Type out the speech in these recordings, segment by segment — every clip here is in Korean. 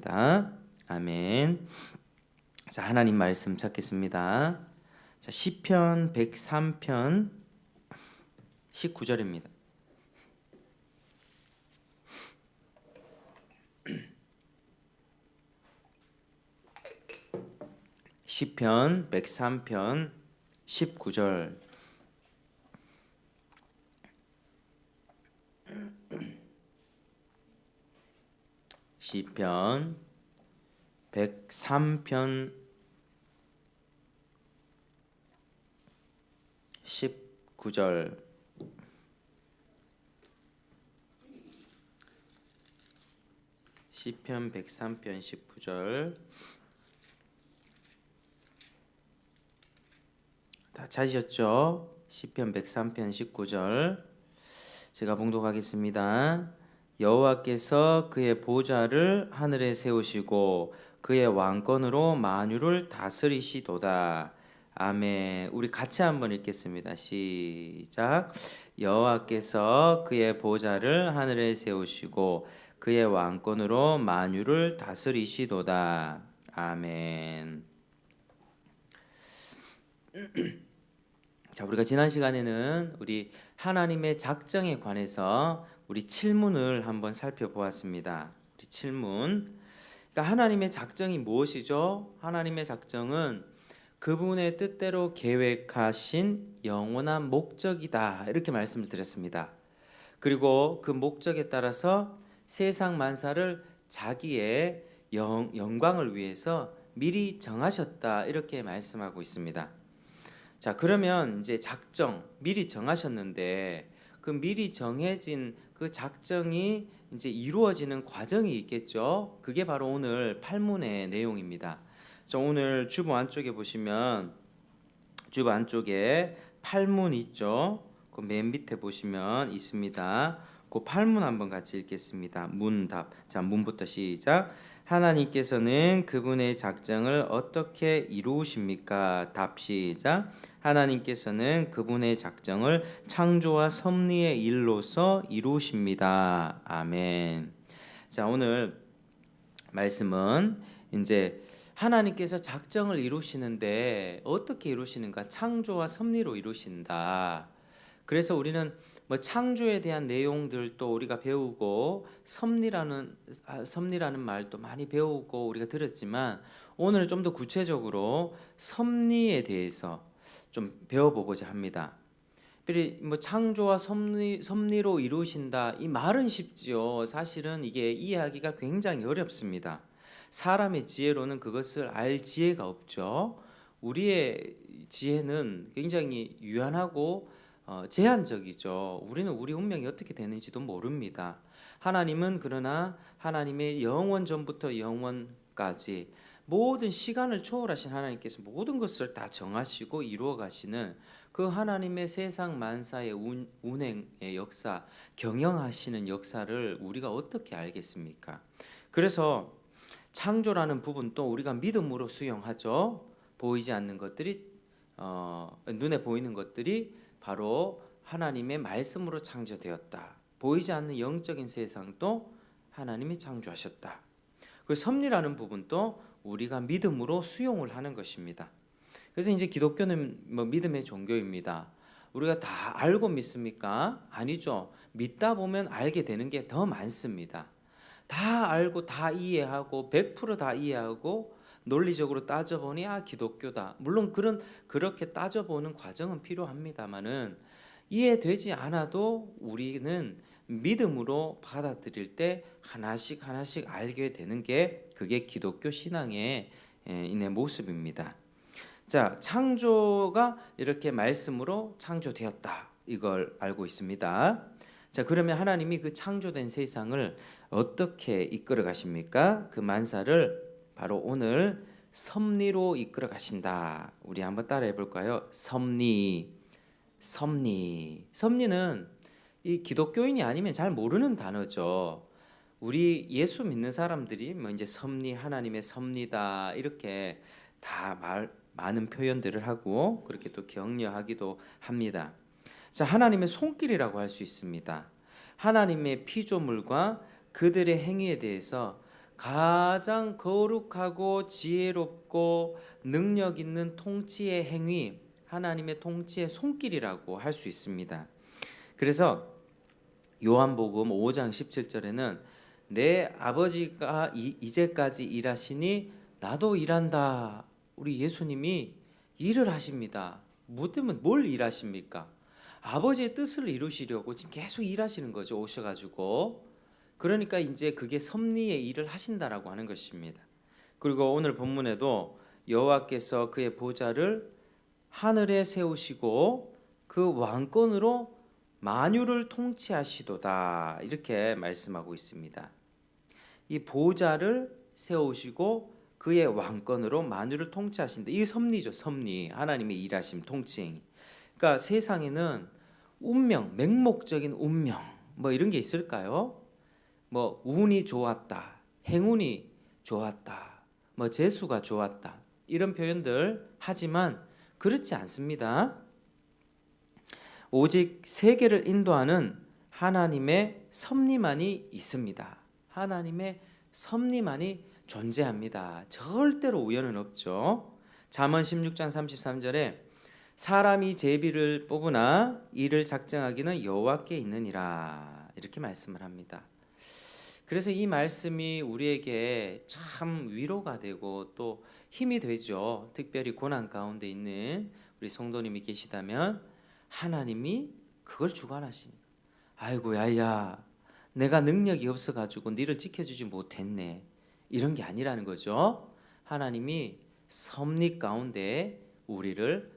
기도합니다. 아멘. 자, 하나님 말씀 찾겠습니다. 자, 시편 103편 19절입니다. 시편 103편 19절. 시편 103편 19절. 시편 103편 19절. 다 찾으셨죠? 시편 103편 19절. 제가 봉독하겠습니다. 여호와께서 그의 보좌를 하늘에 세우시고 그의 왕권으로 만유를 다스리시도다. 아멘. 우리 같이 한번 읽겠습니다. 시작. 여호와께서 그의 보좌를 하늘에 세우시고 그의 왕권으로 만유를 다스리시도다. 아멘. 자, 우리가 지난 시간에는 우리 하나님의 작정에 관해서 우리 칠문을 한번 살펴보았습니다. 우리 칠문. 그러니까 하나님의 작정이 무엇이죠? 하나님의 작정은 그분의 뜻대로 계획하신 영원한 목적이다. 이렇게 말씀을 드렸습니다. 그리고 그 목적에 따라서 세상 만사를 자기의 영광을 위해서 미리 정하셨다. 이렇게 말씀하고 있습니다. 자, 그러면 이제 작정 미리 정하셨는데 그 미리 정해진 그 작정이 이제 이루어지는 과정이 있겠죠. 그게 바로 오늘 팔문의 내용입니다. 자, 오늘 주보 안쪽에 보시면 주보 안쪽에 팔문 있죠. 그 맨 밑에 보시면 있습니다. 그 팔문 한번 같이 읽겠습니다. 문답. 자, 문부터 시작. 하나님께서는 그분의 작정을 어떻게 이루십니까? 답 시작. 하나님께서는 그분의 작정을 창조와 섭리의 일로서 이루십니다. 아멘. 자, 오늘 말씀은 이제 하나님께서 작정을 이루시는데 어떻게 이루시는가? 창조와 섭리로 이루신다. 그래서 우리는 뭐 창조에 대한 내용들도 우리가 배우고 섭리라는 말도 많이 배우고 우리가 들었지만 오늘은 좀 더 구체적으로 섭리에 대해서 좀 배워보고자 합니다. 뭐 창조와 섭리로 이루신다, 이 말은 쉽지요. 사실은 이게 이해하기가 굉장히 어렵습니다. 사람의 지혜로는 그것을 알 지혜가 없죠. 우리의 지혜는 굉장히 유한하고 제한적이죠. 우리는 우리 운명이 어떻게 되는지도 모릅니다. 하나님은 그러나 하나님의 영원 전부터 영원까지 모든 시간을 초월하신 하나님께서 모든 것을 다 정하시고 이루어 가시는 그 하나님의 세상 만사의 운행의 역사, 경영하시는 역사를 우리가 어떻게 알겠습니까? 그래서 창조라는 부분도 우리가 믿음으로 수용하죠. 보이지 않는 것들이 눈에 보이는 것들이 바로 하나님의 말씀으로 창조되었다. 보이지 않는 영적인 세상도 하나님이 창조하셨다. 그 섭리라는 부분도 우리가 믿음으로 수용을 하는 것입니다. 그래서 이제 기독교는 뭐 믿음의 종교입니다. 우리가 다 알고 믿습니까? 아니죠. 믿다 보면 알게 되는 게 더 많습니다. 다 알고 다 이해하고 100%다 이해하고 논리적으로 따져보니 기독교다. 물론 그렇게 따져보는 과정은 필요합니다만은 이해되지 않아도 우리는 믿음으로 받아들일 때 하나씩 알게 되는 게 그게 기독교 신앙의 인의 모습입니다. 자, 창조가 이렇게 말씀으로 창조되었다. 이걸 알고 있습니다. 자, 그러면 하나님이 그 창조된 세상을 어떻게 이끌어 가십니까? 그 만사를 바로 오늘 섭리로 이끌어 가신다. 우리 한번 따라해 볼까요? 섭리는 이 기독교인이 아니면 잘 모르는 단어죠. 우리 예수 믿는 사람들이 뭐 이제 섭리, 하나님의 섭리다 이렇게 다 많은 표현들을 하고 그렇게 또 격려하기도 합니다. 자, 하나님의 손길이라고 할 수 있습니다. 하나님의 피조물과 그들의 행위에 대해서 가장 거룩하고 지혜롭고 능력 있는 통치의 행위, 하나님의 통치의 손길이라고 할 수 있습니다. 그래서 요한복음 5장 17절에는 내 아버지가 이제까지 일하시니 나도 일한다. 우리 예수님이 일을 하십니다. 뭐 때문에 뭘 일하십니까? 아버지의 뜻을 이루시려고 지금 계속 일하시는 거죠. 오셔가지고. 그러니까 이제 그게 섭리의 일을 하신다라고 하는 것입니다. 그리고 오늘 본문에도 여호와께서 그의 보좌를 하늘에 세우시고 그 왕권으로 만유를 통치하시도다, 이렇게 말씀하고 있습니다. 이 보좌를 세우시고 그의 왕권으로 만유를 통치하신다. 이게 섭리죠. 섭리. 하나님의 일하심, 통치행위. 그러니까 세상에는 운명, 맹목적인 운명 뭐 이런 게 있을까요? 뭐 운이 좋았다, 행운이 좋았다, 뭐 재수가 좋았다, 이런 표현들 하지만 그렇지 않습니다. 오직 세계를 인도하는 하나님의 섭리만이 있습니다. 하나님의 섭리만이 존재합니다. 절대로 우연은 없죠. 잠언 16장 33절에 사람이 제비를 뽑으나 이를 작정하기는 여호와께 있느니라, 이렇게 말씀을 합니다. 그래서 이 말씀이 우리에게 참 위로가 되고 또 힘이 되죠. 특별히 고난 가운데 있는 우리 성도님이 계시다면 하나님이 그걸 주관하시니까, 아이고 야야, 내가 능력이 없어가지고 너를 지켜주지 못했네, 이런 게 아니라는 거죠. 하나님이 섭리 가운데 우리를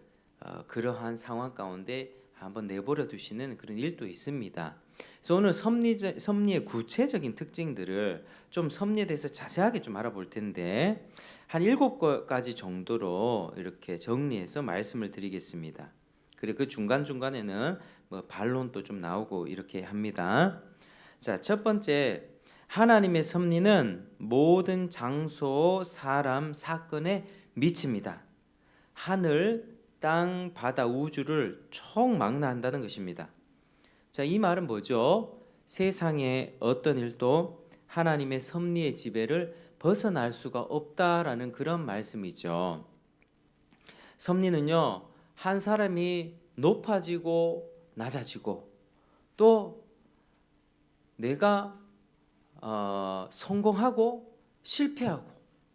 그러한 상황 가운데 한번 내버려 두시는 그런 일도 있습니다. 그래서 오늘 섭리의 구체적인 특징들을 좀 섭리에 대해서 자세하게 좀 알아볼 텐데 한 7가지 정도로 이렇게 정리해서 말씀을 드리겠습니다. 그리고 그 중간중간에는 뭐 반론도 좀 나오고 이렇게 합니다. 자, 첫 번째, 하나님의 섭리는 모든 장소, 사람, 사건에 미칩니다. 하늘, 땅, 바다, 우주를 총망라한다는 것입니다. 자, 이 말은 뭐죠? 세상의 어떤 일도 하나님의 섭리의 지배를 벗어날 수가 없다라는 그런 말씀이죠. 섭리는요, 한 사람이 높아지고 낮아지고 또 내가 성공하고 실패하고,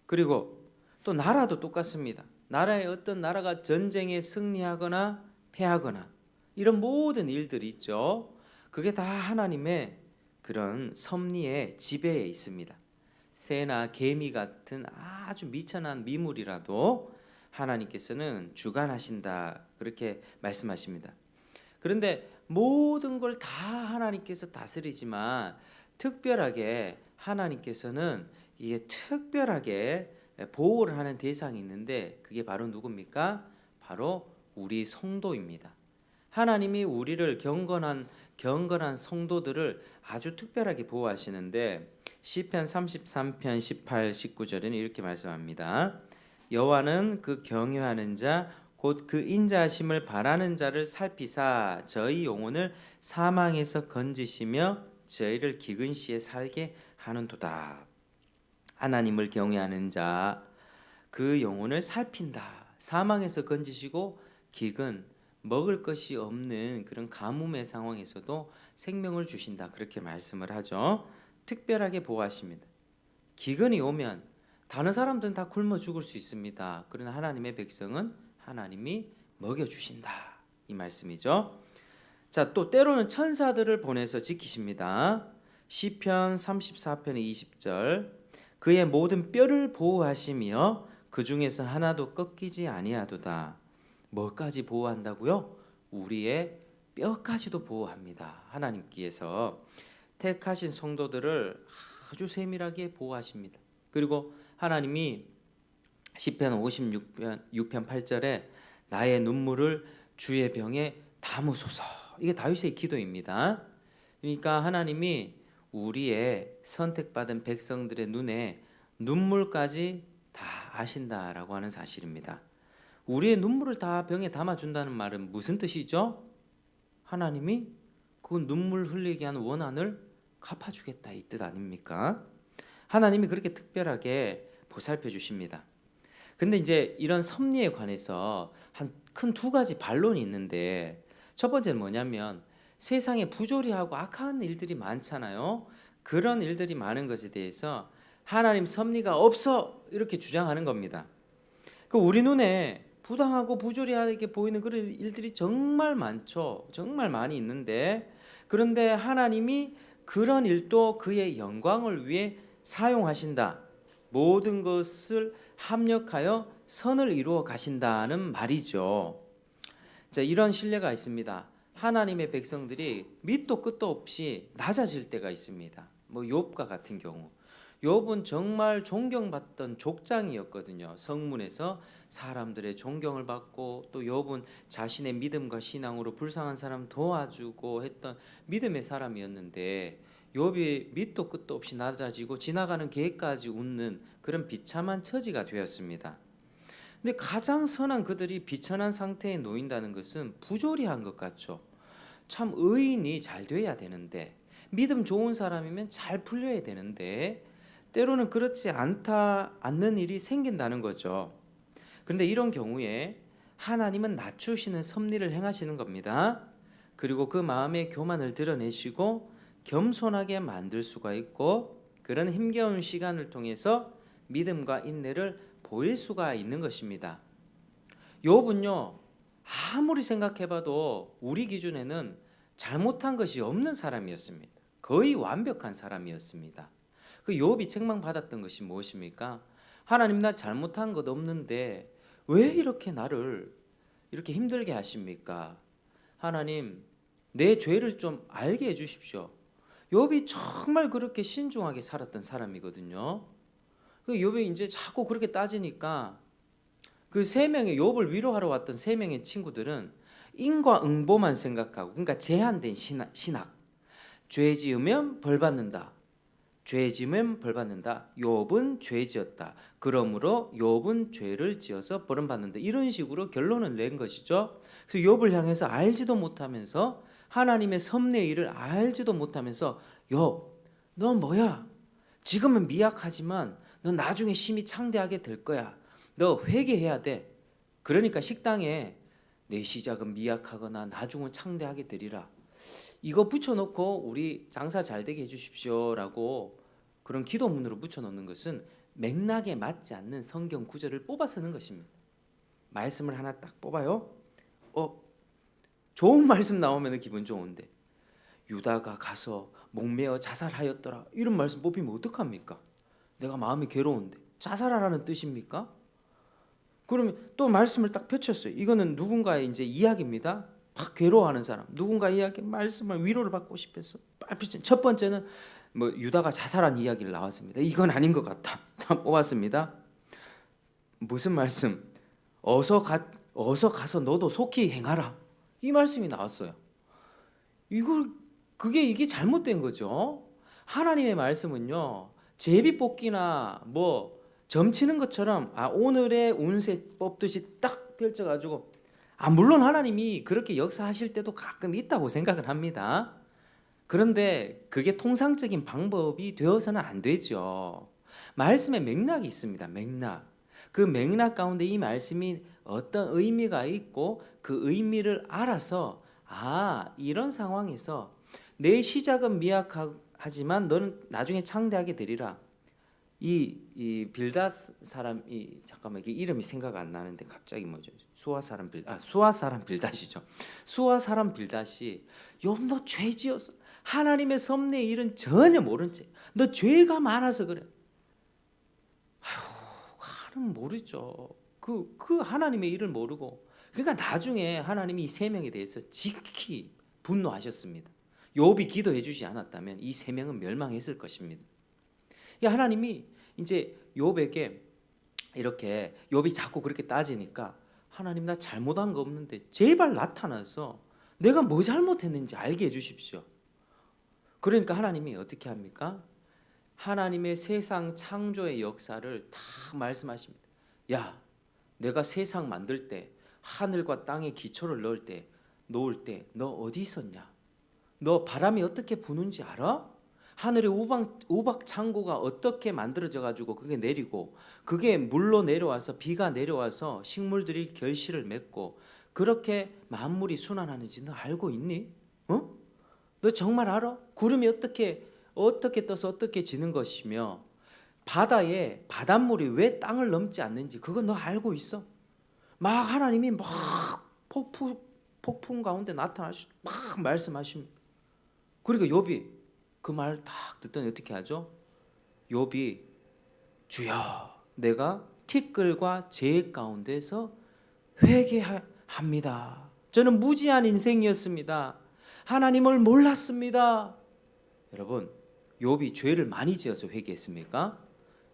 그리고 또 나라도 똑같습니다. 나라의 어떤 나라가 전쟁에 승리하거나 패하거나 이런 모든 일들이 있죠. 그게 다 하나님의 그런 섭리의 지배에 있습니다. 새나 개미 같은 아주 미천한 미물이라도 하나님께서는 주관하신다, 그렇게 말씀하십니다. 그런데 모든 걸 다 하나님께서 다스리지만 특별하게 하나님께서는 이게 특별하게 보호를 하는 대상이 있는데 그게 바로 누굽니까? 바로 우리 성도입니다. 하나님이 우리를 경건한 성도들을 아주 특별하게 보호하시는데 시편 33편 18, 19절에는 이렇게 말씀합니다. 여호와는 그 경외하는 자 곧 그 인자하심을 바라는 자를 살피사 저희 영혼을 사망에서 건지시며 저희를 기근 시에 살게 하는도다. 하나님을 경외하는 자 그 영혼을 살핀다. 사망에서 건지시고 기근, 먹을 것이 없는 그런 가뭄의 상황에서도 생명을 주신다, 그렇게 말씀을 하죠. 특별하게 보호하십니다. 기근이 오면 다른 사람들은 다 굶어 죽을 수 있습니다. 그러나 하나님의 백성은 하나님이 먹여주신다, 이 말씀이죠. 자, 또 때로는 천사들을 보내서 지키십니다. 시편 34편의 20절, 그의 모든 뼈를 보호하시며 그 중에서 하나도 꺾이지 아니하도다. 뭐까지 보호한다고요? 우리의 뼈까지도 보호합니다. 하나님께서 택하신 성도들을 아주 세밀하게 보호하십니다. 그리고 하나님이 시편 56편 6편 8절에 나의 눈물을 주의 병에 담으소서, 이게 다윗의 기도입니다. 그러니까 하나님이 우리의 선택받은 백성들의 눈에 눈물까지 다 아신다라고 하는 사실입니다. 우리의 눈물을 다 병에 담아준다는 말은 무슨 뜻이죠? 하나님이 그 눈물 흘리게 한 원한을 갚아주겠다, 이 뜻 아닙니까? 하나님이 그렇게 특별하게 보살펴 주십니다. 근데 이제 이런 섭리에 관해서 한 큰 두 가지 반론이 있는데, 첫 번째는 뭐냐면 세상에 부조리하고 악한 일들이 많잖아요. 그런 일들이 많은 것에 대해서 하나님 섭리가 없어 이렇게 주장하는 겁니다. 그 우리 눈에 부당하고 부조리하게 보이는 그런 일들이 정말 많죠. 정말 많이 있는데, 그런데 하나님이 그런 일도 그의 영광을 위해 사용하신다. 모든 것을 합력하여 선을 이루어 가신다는 말이죠. 자, 이런 신뢰가 있습니다. 하나님의 백성들이 밑도 끝도 없이 낮아질 때가 있습니다. 뭐 욥과 같은 경우, 욥은 정말 존경받던 족장이었거든요. 성문에서 사람들의 존경을 받고, 또 욥은 자신의 믿음과 신앙으로 불쌍한 사람 도와주고 했던 믿음의 사람이었는데, 욥이 밑도 끝도 없이 낮아지고 지나가는 개까지 웃는 그런 비참한 처지가 되었습니다. 근데 가장 선한 그들이 비천한 상태에 놓인다는 것은 부조리한 것 같죠. 참 의인이 잘 돼야 되는데, 믿음 좋은 사람이면 잘 풀려야 되는데, 때로는 그렇지 않는 일이 생긴다는 거죠. 그런데 이런 경우에 하나님은 낮추시는 섭리를 행하시는 겁니다. 그리고 그 마음의 교만을 드러내시고 겸손하게 만들 수가 있고, 그런 힘겨운 시간을 통해서 믿음과 인내를 보일 수가 있는 것입니다. 욥은요, 아무리 생각해봐도 우리 기준에는 잘못한 것이 없는 사람이었습니다. 거의 완벽한 사람이었습니다. 그 욥이 책망받았던 것이 무엇입니까? 하나님, 나 잘못한 것 없는데 왜 이렇게 나를 이렇게 힘들게 하십니까? 하나님, 내 죄를 좀 알게 해주십시오. 욥이 정말 그렇게 신중하게 살았던 사람이거든요. 그 욥이 이제 자꾸 그렇게 따지니까 그 세 명의 욥을 위로하러 왔던 세 명의 친구들은 인과응보만 생각하고, 그러니까 제한된 신학. 죄 지으면 벌 받는다. 죄 지으면 벌 받는다. 욥은 죄 지었다. 그러므로 욥은 죄를 지어서 벌은 받는다. 이런 식으로 결론을 낸 것이죠. 그래서 욥을 향해서 알지도 못하면서, 하나님의 섭리의 일을 알지도 못하면서, 욥, 너 뭐야? 지금은 미약하지만 너 나중에 심히 창대하게 될 거야. 너 회개해야 돼. 그러니까 식당에 내 시작은 미약하거나 나중은 창대하게 되리라. 이거 붙여놓고 우리 장사 잘 되게 해주십시오라고 그런 기도문으로 붙여놓는 것은 맥락에 맞지 않는 성경 구절을 뽑아 쓰는 것입니다. 말씀을 하나 딱 뽑아요. 좋은 말씀 나오면 기분 좋은데, 유다가 가서 목매어 자살하였더라, 이런 말씀 뽑히면 어떡합니까? 내가 마음이 괴로운데 자살하라는 뜻입니까? 그러면 또 말씀을 딱 펼쳤어요. 이거는 누군가의 이제 이야기입니다. 막 괴로워하는 사람, 누군가 이야기 말씀을 위로를 받고 싶어서 첫 번째는 뭐 유다가 자살한 이야기를 나왔습니다. 이건 아닌 것 같다. 다 뽑았습니다. 무슨 말씀? 어서 가서 너도 속히 행하라. 이 말씀이 나왔어요. 이게 잘못된 거죠. 하나님의 말씀은요, 제비뽑기나 뭐 점치는 것처럼 오늘의 운세 뽑듯이 딱 펼쳐가지고, 물론 하나님이 그렇게 역사하실 때도 가끔 있다고 생각을 합니다. 그런데 그게 통상적인 방법이 되어서는 안 되죠. 말씀에 맥락이 있습니다. 맥락. 그 맥락 가운데 이 말씀이 어떤 의미가 있고, 그 의미를 알아서 이런 상황에서 내 시작은 미약하지만 너는 나중에 창대하게 되리라. 이 빌닷 사람이, 잠깐만, 이게 이름이 생각 안 나는데 갑자기 뭐죠? 수아 사람 빌닷이죠. 수아 사람 빌닷이, 욥 너 죄 지었어. 하나님의 섭리의 일은 전혀 모른 채 너 죄가 많아서 그래. 하나님 모르죠. 그 하나님의 일을 모르고, 그러니까 나중에 하나님이 이 세 명에 대해서 지극히 분노하셨습니다. 욥이 기도해 주지 않았다면 이 세 명은 멸망했을 것입니다. 하나님이 이제 욥에게 이렇게, 욥이 자꾸 그렇게 따지니까, 하나님, 나 잘못한 거 없는데 제발 나타나서 내가 뭐 잘못했는지 알게 해주십시오. 그러니까 하나님이 어떻게 합니까? 하나님의 세상 창조의 역사를 다 말씀하십니다. 야, 내가 세상 만들 때, 하늘과 땅에 기초를 놓을 때 너 어디 있었냐? 너 바람이 어떻게 부는지 알아? 하늘에 우박 창고가 어떻게 만들어져 가지고 그게 내리고 그게 물로 내려와서 비가 내려와서 식물들이 결실을 맺고 그렇게 만물이 순환하는지 너 알고 있니? 어? 너 정말 알아? 구름이 어떻게 떠서 어떻게 지는 것이며 바다에 바닷물이 왜 땅을 넘지 않는지 그거 너 알고 있어? 막 하나님이 막 폭풍 가운데 나타나시 막 말씀하십니다. 그리고 욥이 그 말 딱 듣더니 어떻게 하죠? 욥이 주여 내가 티끌과 재 가운데서 회개합니다. 저는 무지한 인생이었습니다. 하나님을 몰랐습니다. 여러분, 욥이 죄를 많이 지어서 회개했습니까?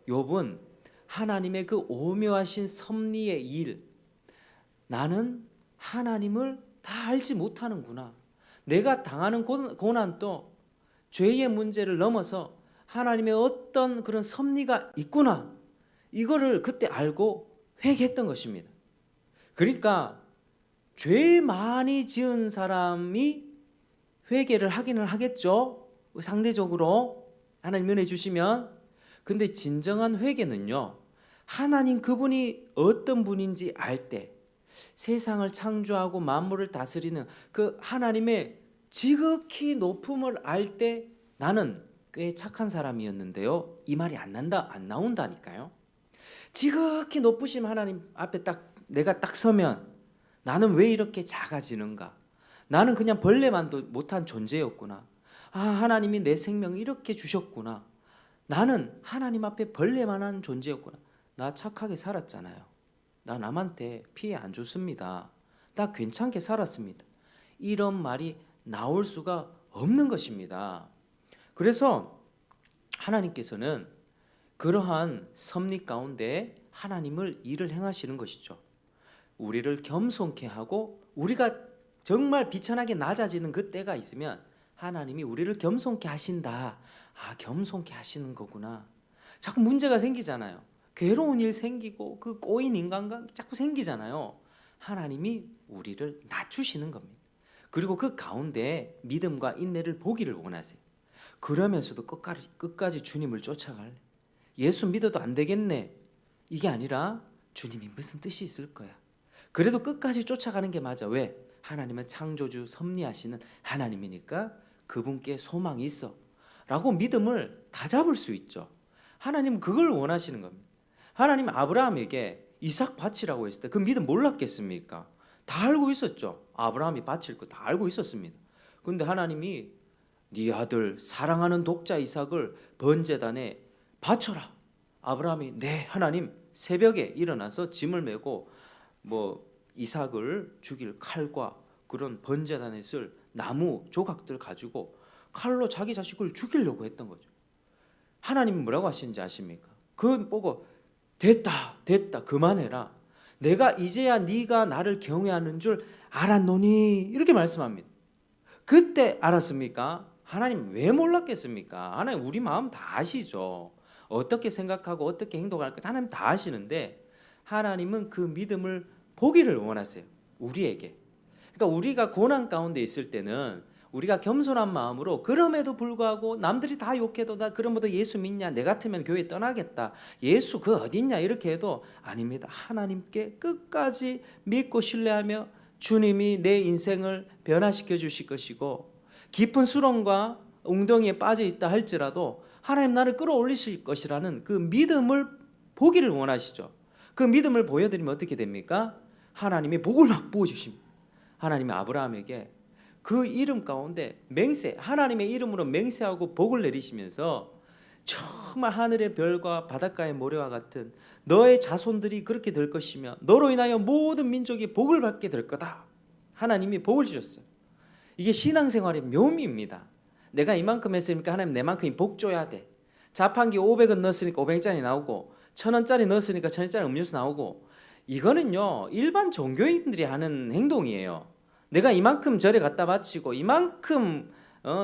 욥은 하나님의 그 오묘하신 섭리의 일, 나는 하나님을 다 알지 못하는구나. 내가 당하는 고난도 죄의 문제를 넘어서 하나님의 어떤 그런 섭리가 있구나. 이거를 그때 알고 회개했던 것입니다. 그러니까 죄 많이 지은 사람이 회개를 하기는 하겠죠. 상대적으로 하나님 은혜 주시면. 근데 진정한 회개는요, 하나님 그분이 어떤 분인지 알 때, 세상을 창조하고 만물을 다스리는 그 하나님의 지극히 높음을 알 때 나는 꽤 착한 사람이었는데요, 이 말이 안 나온다니까요. 지극히 높으신 하나님 앞에 내가 딱 서면 나는 왜 이렇게 작아지는가? 나는 그냥 벌레만도 못한 존재였구나. 아, 하나님이 내 생명을 이렇게 주셨구나. 나는 하나님 앞에 벌레만한 존재였구나. 나 착하게 살았잖아요. 나 남한테 피해 안 줬습니다. 나 괜찮게 살았습니다. 이런 말이 나올 수가 없는 것입니다. 그래서 하나님께서는 그러한 섭리 가운데 하나님을 일을 행하시는 것이죠. 우리를 겸손케 하고 우리가 정말 비천하게 낮아지는 그 때가 있으면 하나님이 우리를 겸손케 하신다. 아, 겸손케 하시는 거구나. 자꾸 문제가 생기잖아요. 괴로운 일 생기고 그 꼬인 인간관계 자꾸 생기잖아요. 하나님이 우리를 낮추시는 겁니다. 그리고 그 가운데 믿음과 인내를 보기를 원하세요. 그러면서도 끝까지 주님을 쫓아갈래. 예수 믿어도 안 되겠네. 이게 아니라 주님이 무슨 뜻이 있을 거야. 그래도 끝까지 쫓아가는 게 맞아. 왜? 하나님은 창조주 섭리하시는 하나님이니까 그분께 소망이 있어 라고 믿음을 다 잡을 수 있죠. 하나님은 그걸 원하시는 겁니다. 하나님 아브라함에게 이삭 바치라고 했을 때 그 믿음 몰랐겠습니까? 다 알고 있었죠. 아브라함이 바칠 거 다 알고 있었습니다. 그런데 하나님이 네 아들 사랑하는 독자 이삭을 번제단에 바쳐라. 아브라함이 네 하나님, 새벽에 일어나서 짐을 메고 이삭을 죽일 칼과 그런 번제단에 쓸 나무 조각들 가지고 칼로 자기 자식을 죽이려고 했던 거죠. 하나님이 뭐라고 하시는지 아십니까? 그건 보고 됐다 그만해라. 내가 이제야 네가 나를 경외하는 줄 알았노니 이렇게 말씀합니다. 그때 알았습니까? 하나님 왜 몰랐겠습니까? 하나님 우리 마음 다 아시죠. 어떻게 생각하고 어떻게 행동할까 하나님 다 아시는데 하나님은 그 믿음을 보기를 원하세요. 우리에게. 그러니까 우리가 고난 가운데 있을 때는 우리가 겸손한 마음으로 그럼에도 불구하고 남들이 다 욕해도 나 그러면도 예수 믿냐? 내 같으면 교회 떠나겠다. 예수 그 어딨냐? 이렇게 해도 아닙니다. 하나님께 끝까지 믿고 신뢰하며 주님이 내 인생을 변화시켜 주실 것이고 깊은 수렁과 웅덩이에 빠져 있다 할지라도 하나님 나를 끌어올리실 것이라는 그 믿음을 보기를 원하시죠. 그 믿음을 보여드리면 어떻게 됩니까? 하나님이 복을 막 부어주십니다. 하나님이 아브라함에게 그 이름 가운데 하나님의 이름으로 맹세하고 복을 내리시면서 정말 하늘의 별과 바닷가의 모래와 같은 너의 자손들이 그렇게 될 것이며 너로 인하여 모든 민족이 복을 받게 될 거다. 하나님이 복을 주셨어요. 이게 신앙생활의 묘미입니다. 내가 이만큼 했으니까 하나님 내만큼 복 줘야 돼. 자판기 500원 넣었으니까 500원짜리 나오고 1000원짜리 넣었으니까 1000원짜리 음료수 나오고 이거는요 일반 종교인들이 하는 행동이에요. 내가 이만큼 절에 갖다 바치고 이만큼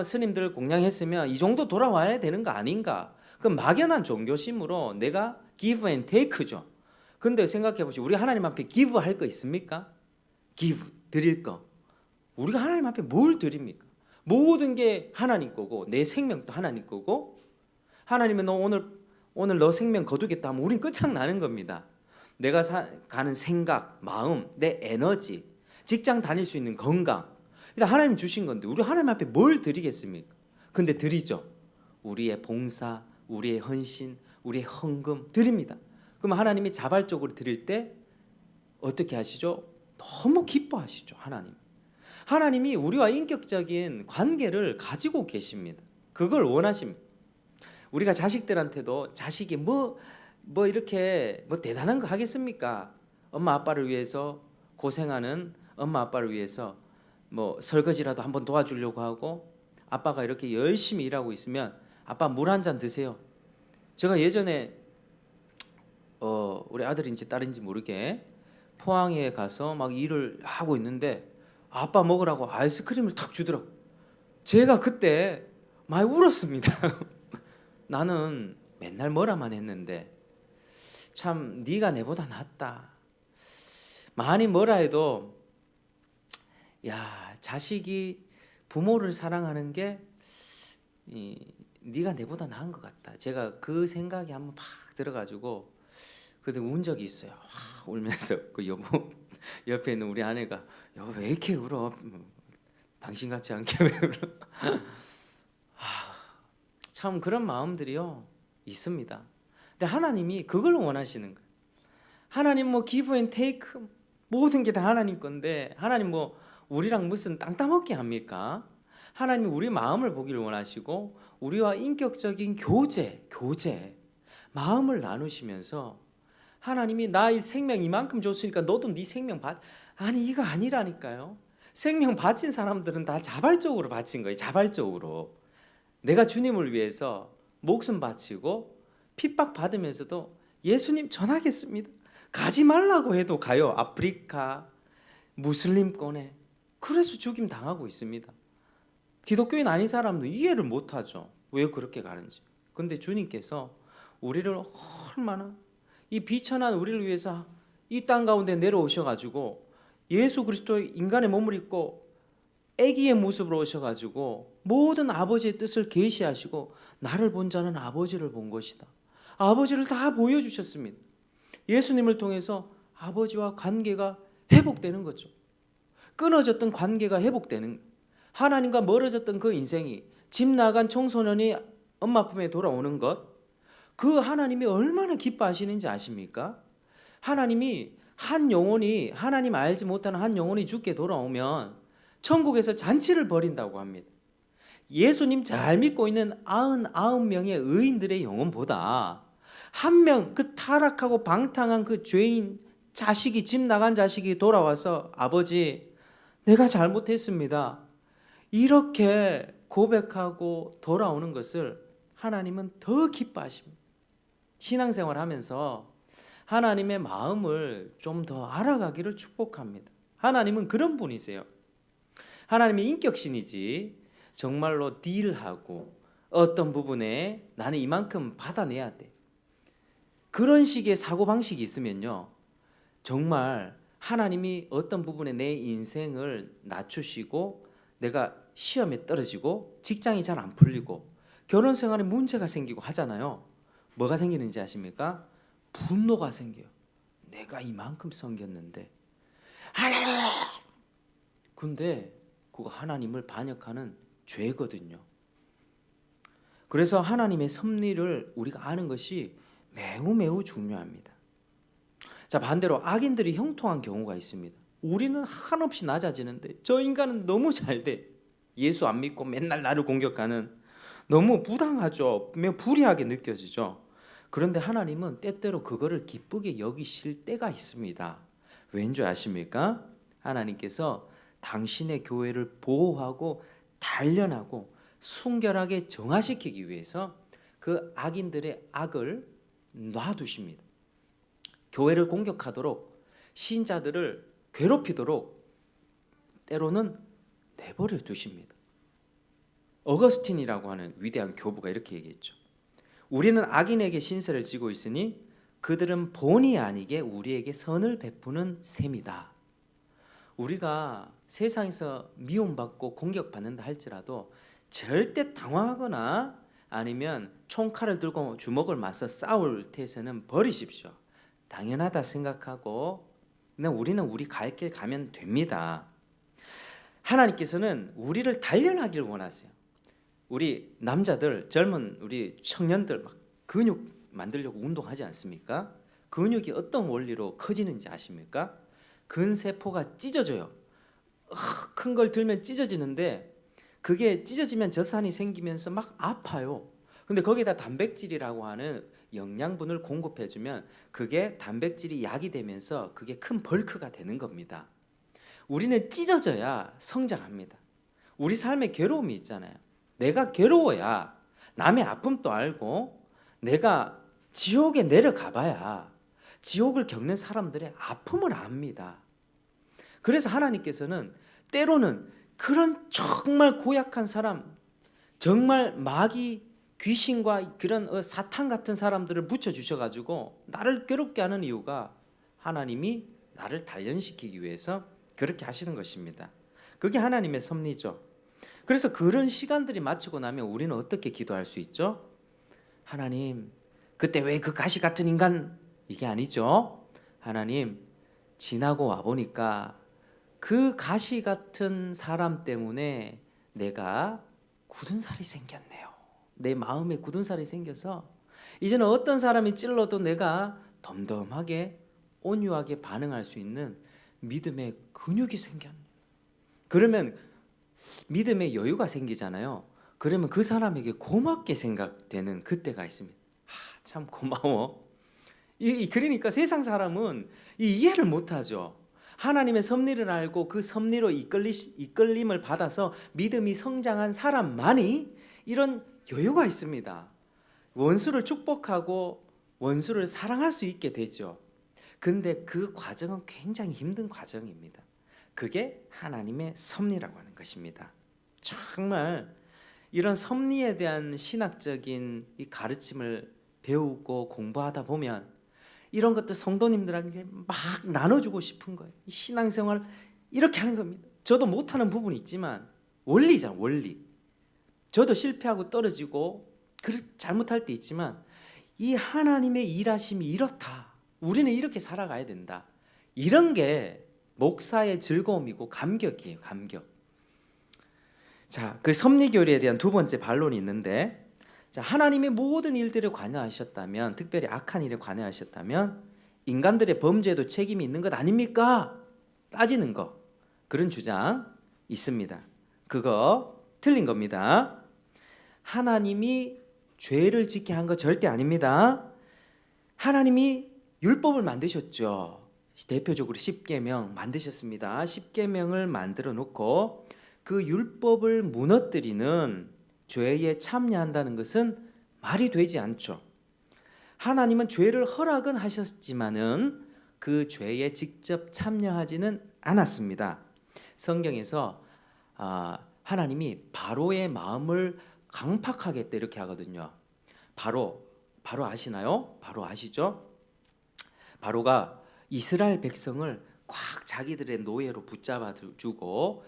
스님들 공양했으면 이 정도 돌아와야 되는 거 아닌가. 그 막연한 종교심으로 내가 give and take죠. 근데 생각해 보시죠. 우리 하나님 앞에 give 할 거 있습니까? give 드릴 거. 우리가 하나님 앞에 뭘 드립니까? 모든 게 하나님 거고 내 생명도 하나님 거고 하나님은 너 오늘 너 생명 거두겠다 하면 우린 끝장나는 겁니다. 내가 가는 생각, 마음, 내 에너지, 직장 다닐 수 있는 건강 일단 하나님 주신 건데 우리 하나님 앞에 뭘 드리겠습니까? 근데 드리죠. 우리의 봉사, 우리의 헌신, 우리의 헌금 드립니다. 그럼 하나님이 자발적으로 드릴 때 어떻게 하시죠? 너무 기뻐하시죠. 하나님이 우리와 인격적인 관계를 가지고 계십니다. 그걸 원하십니다. 우리가 자식들한테도 자식이 뭐 이렇게 뭐 대단한 거 하겠습니까? 엄마 아빠를 위해서 고생하는 엄마 아빠를 위해서 뭐 설거지라도 한번 도와주려고 하고 아빠가 이렇게 열심히 일하고 있으면 아빠 물 한 잔 드세요. 제가 예전에 우리 아들인지 딸인지 모르게 포항에 가서 막 일을 하고 있는데 아빠 먹으라고 아이스크림을 탁 주더라고. 제가 그때 많이 울었습니다. 나는 맨날 뭐라만 했는데 참 네가 내보다 낫다. 많이 뭐라 해도 야 자식이 부모를 사랑하는 게 네가 내보다 나은 것 같다. 제가 그 생각이 한번 팍 들어가지고 그때 운 적이 있어요. 울면서 그 여보 옆에 있는 우리 아내가 여보 왜 이렇게 울어? 당신 같지 않게 왜 울어? 참 그런 마음들이요 있습니다. 근데 하나님이 그걸 원하시는 거예요. 하나님 뭐 기브 앤 테이크 모든 게 다 하나님 건데 하나님 뭐 우리랑 무슨 땅 따먹기 합니까? 하나님 우리 마음을 보기를 원하시고 우리와 인격적인 교제 마음을 나누시면서 하나님이 나 이 생명 이만큼 줬으니까 너도 네 생명 받 아니 이거 아니라니까요. 생명 바친 사람들은 다 자발적으로 바친 거예요. 자발적으로 내가 주님을 위해서 목숨 바치고 핍박 받으면서도 예수님 전하겠습니다. 가지 말라고 해도 가요. 아프리카 무슬림권에 그래서 죽임 당하고 있습니다. 기독교인 아닌 사람도 이해를 못하죠. 왜 그렇게 가는지. 근데 주님께서 우리를 얼마나 이 비천한 우리를 위해서 이 땅 가운데 내려오셔가지고 예수 그리스도의 인간의 몸을 입고 아기의 모습으로 오셔가지고 모든 아버지의 뜻을 계시하시고 나를 본 자는 아버지를 본 것이다. 아버지를 다 보여주셨습니다. 예수님을 통해서 아버지와 관계가 회복되는 거죠. 끊어졌던 관계가 회복되는 하나님과 멀어졌던 그 인생이 집 나간 청소년이 엄마 품에 돌아오는 것 그 하나님이 얼마나 기뻐하시는지 아십니까? 하나님이 한 영혼이 하나님 알지 못하는 한 영혼이 죽게 돌아오면 천국에서 잔치를 벌인다고 합니다. 예수님 잘 믿고 있는 99명의 의인들의 영혼보다 한 명 그 타락하고 방탕한 그 죄인 자식이 집 나간 자식이 돌아와서 아버지 내가 잘못했습니다. 이렇게 고백하고 돌아오는 것을 하나님은 더 기뻐하십니다. 신앙생활 하면서 하나님의 마음을 좀 더 알아가기를 축복합니다. 하나님은 그런 분이세요. 하나님이 인격신이지 정말로 딜하고 어떤 부분에 나는 이만큼 받아내야 돼. 그런 식의 사고방식이 있으면요. 정말 하나님이 어떤 부분에 내 인생을 낮추시고 내가 시험에 떨어지고 직장이 잘 안 풀리고 결혼 생활에 문제가 생기고 하잖아요. 뭐가 생기는지 아십니까? 분노가 생겨요. 내가 이만큼 섬겼는데 하나님! 근데 그거 하나님을 반역하는 죄거든요. 그래서 하나님의 섭리를 우리가 아는 것이 매우 중요합니다. 자, 반대로 악인들이 형통한 경우가 있습니다. 우리는 한없이 낮아지는데 저 인간은 너무 잘 돼. 예수 안 믿고 맨날 나를 공격하는 너무 부당하죠. 불의하게 느껴지죠. 그런데 하나님은 때때로 그거를 기쁘게 여기실 때가 있습니다. 왠지 아십니까? 하나님께서 당신의 교회를 보호하고 단련하고 순결하게 정화시키기 위해서 그 악인들의 악을 놔두십니다. 교회를 공격하도록 신자들을 괴롭히도록 때로는 내버려 두십니다. 어거스틴이라고 하는 위대한 교부가 이렇게 얘기했죠. 우리는 악인에게 신세를 지고 있으니 그들은 본의 아니게 우리에게 선을 베푸는 셈이다. 우리가 세상에서 미움받고 공격받는다 할지라도 절대 당황하거나 아니면 총칼을 들고 주먹을 맞서 싸울 태세는 버리십시오. 당연하다 생각하고 그냥 우리는 우리 갈 길 가면 됩니다. 하나님께서는 우리를 단련하길 원하세요. 우리 남자들, 젊은 우리 청년들 막 근육 만들려고 운동하지 않습니까? 근육이 어떤 원리로 커지는지 아십니까? 근세포가 찢어져요. 큰 걸 들면 찢어지는데 그게 찢어지면 젖산이 생기면서 막 아파요. 근데 거기다 단백질이라고 하는 영양분을 공급해주면 그게 단백질이 약이 되면서 그게 큰 벌크가 되는 겁니다. 우리는 찢어져야 성장합니다. 우리 삶에 괴로움이 있잖아요. 내가 괴로워야 남의 아픔도 알고 내가 지옥에 내려가 봐야 지옥을 겪는 사람들의 아픔을 압니다. 그래서 하나님께서는 때로는 그런 정말 고약한 사람, 정말 마귀 귀신과 그런 사탄 같은 사람들을 붙여주셔가지고 나를 괴롭게 하는 이유가 하나님이 나를 단련시키기 위해서 그렇게 하시는 것입니다. 그게 하나님의 섭리죠. 그래서 그런 시간들이 마치고 나면 우리는 어떻게 기도할 수 있죠? 하나님, 그때 왜 그 가시 같은 인간? 이게 아니죠. 하나님, 지나고 와보니까 그 가시 같은 사람 때문에 내가 굳은 살이 생겼네요. 내 마음에 굳은 살이 생겨서 이제는 어떤 사람이 찔러도 내가 덤덤하게 온유하게 반응할 수 있는 믿음의 근육이 생겼네요. 그러면 믿음의 여유가 생기잖아요. 그러면 그 사람에게 고맙게 생각되는 그때가 있습니다. 참 고마워. 그러니까 세상 사람은 이해를 못하죠. 하나님의 섭리를 알고 그 섭리로 이끌림을 받아서 믿음이 성장한 사람만이 이런 여유가 있습니다. 원수를 축복하고 원수를 사랑할 수 있게 되죠. 근데 그 과정은 굉장히 힘든 과정입니다. 그게 하나님의 섭리라고 하는 것입니다. 정말 이런 섭리에 대한 신학적인 이 가르침을 배우고 공부하다 보면 이런 것들 성도님들에게 막 나눠주고 싶은 거예요. 신앙생활 이렇게 하는 겁니다. 저도 못하는 부분이 있지만 원리잖아, 원리. 저도 실패하고 떨어지고 잘못할 때 있지만 이 하나님의 일하심이 이렇다. 우리는 이렇게 살아가야 된다. 이런 게 목사의 즐거움이고 감격이에요. 감격. 자, 그 섭리교리에 대한 두 번째 반론이 있는데, 자, 하나님의 모든 일들에 관여하셨다면, 특별히 악한 일에 관여하셨다면 인간들의 범죄에도 책임이 있는 것 아닙니까? 따지는 거. 그런 주장 있습니다. 그거 틀린 겁니다. 하나님이 죄를 짓게 한 거 절대 아닙니다. 하나님이 율법을 만드셨죠. 대표적으로 십계명 만드셨습니다. 십계명을 만들어 놓고 그 율법을 무너뜨리는 죄에 참여한다는 것은 말이 되지 않죠. 하나님은 죄를 허락은 하셨지만은 그 죄에 직접 참여하지는 않았습니다. 성경에서 하나님이 바로의 마음을 강팍하겠다 이렇게 하거든요. 바로 아시나요? 바로 아시죠? 바로가 이스라엘 백성을 꽉 자기들의 노예로 붙잡아 주고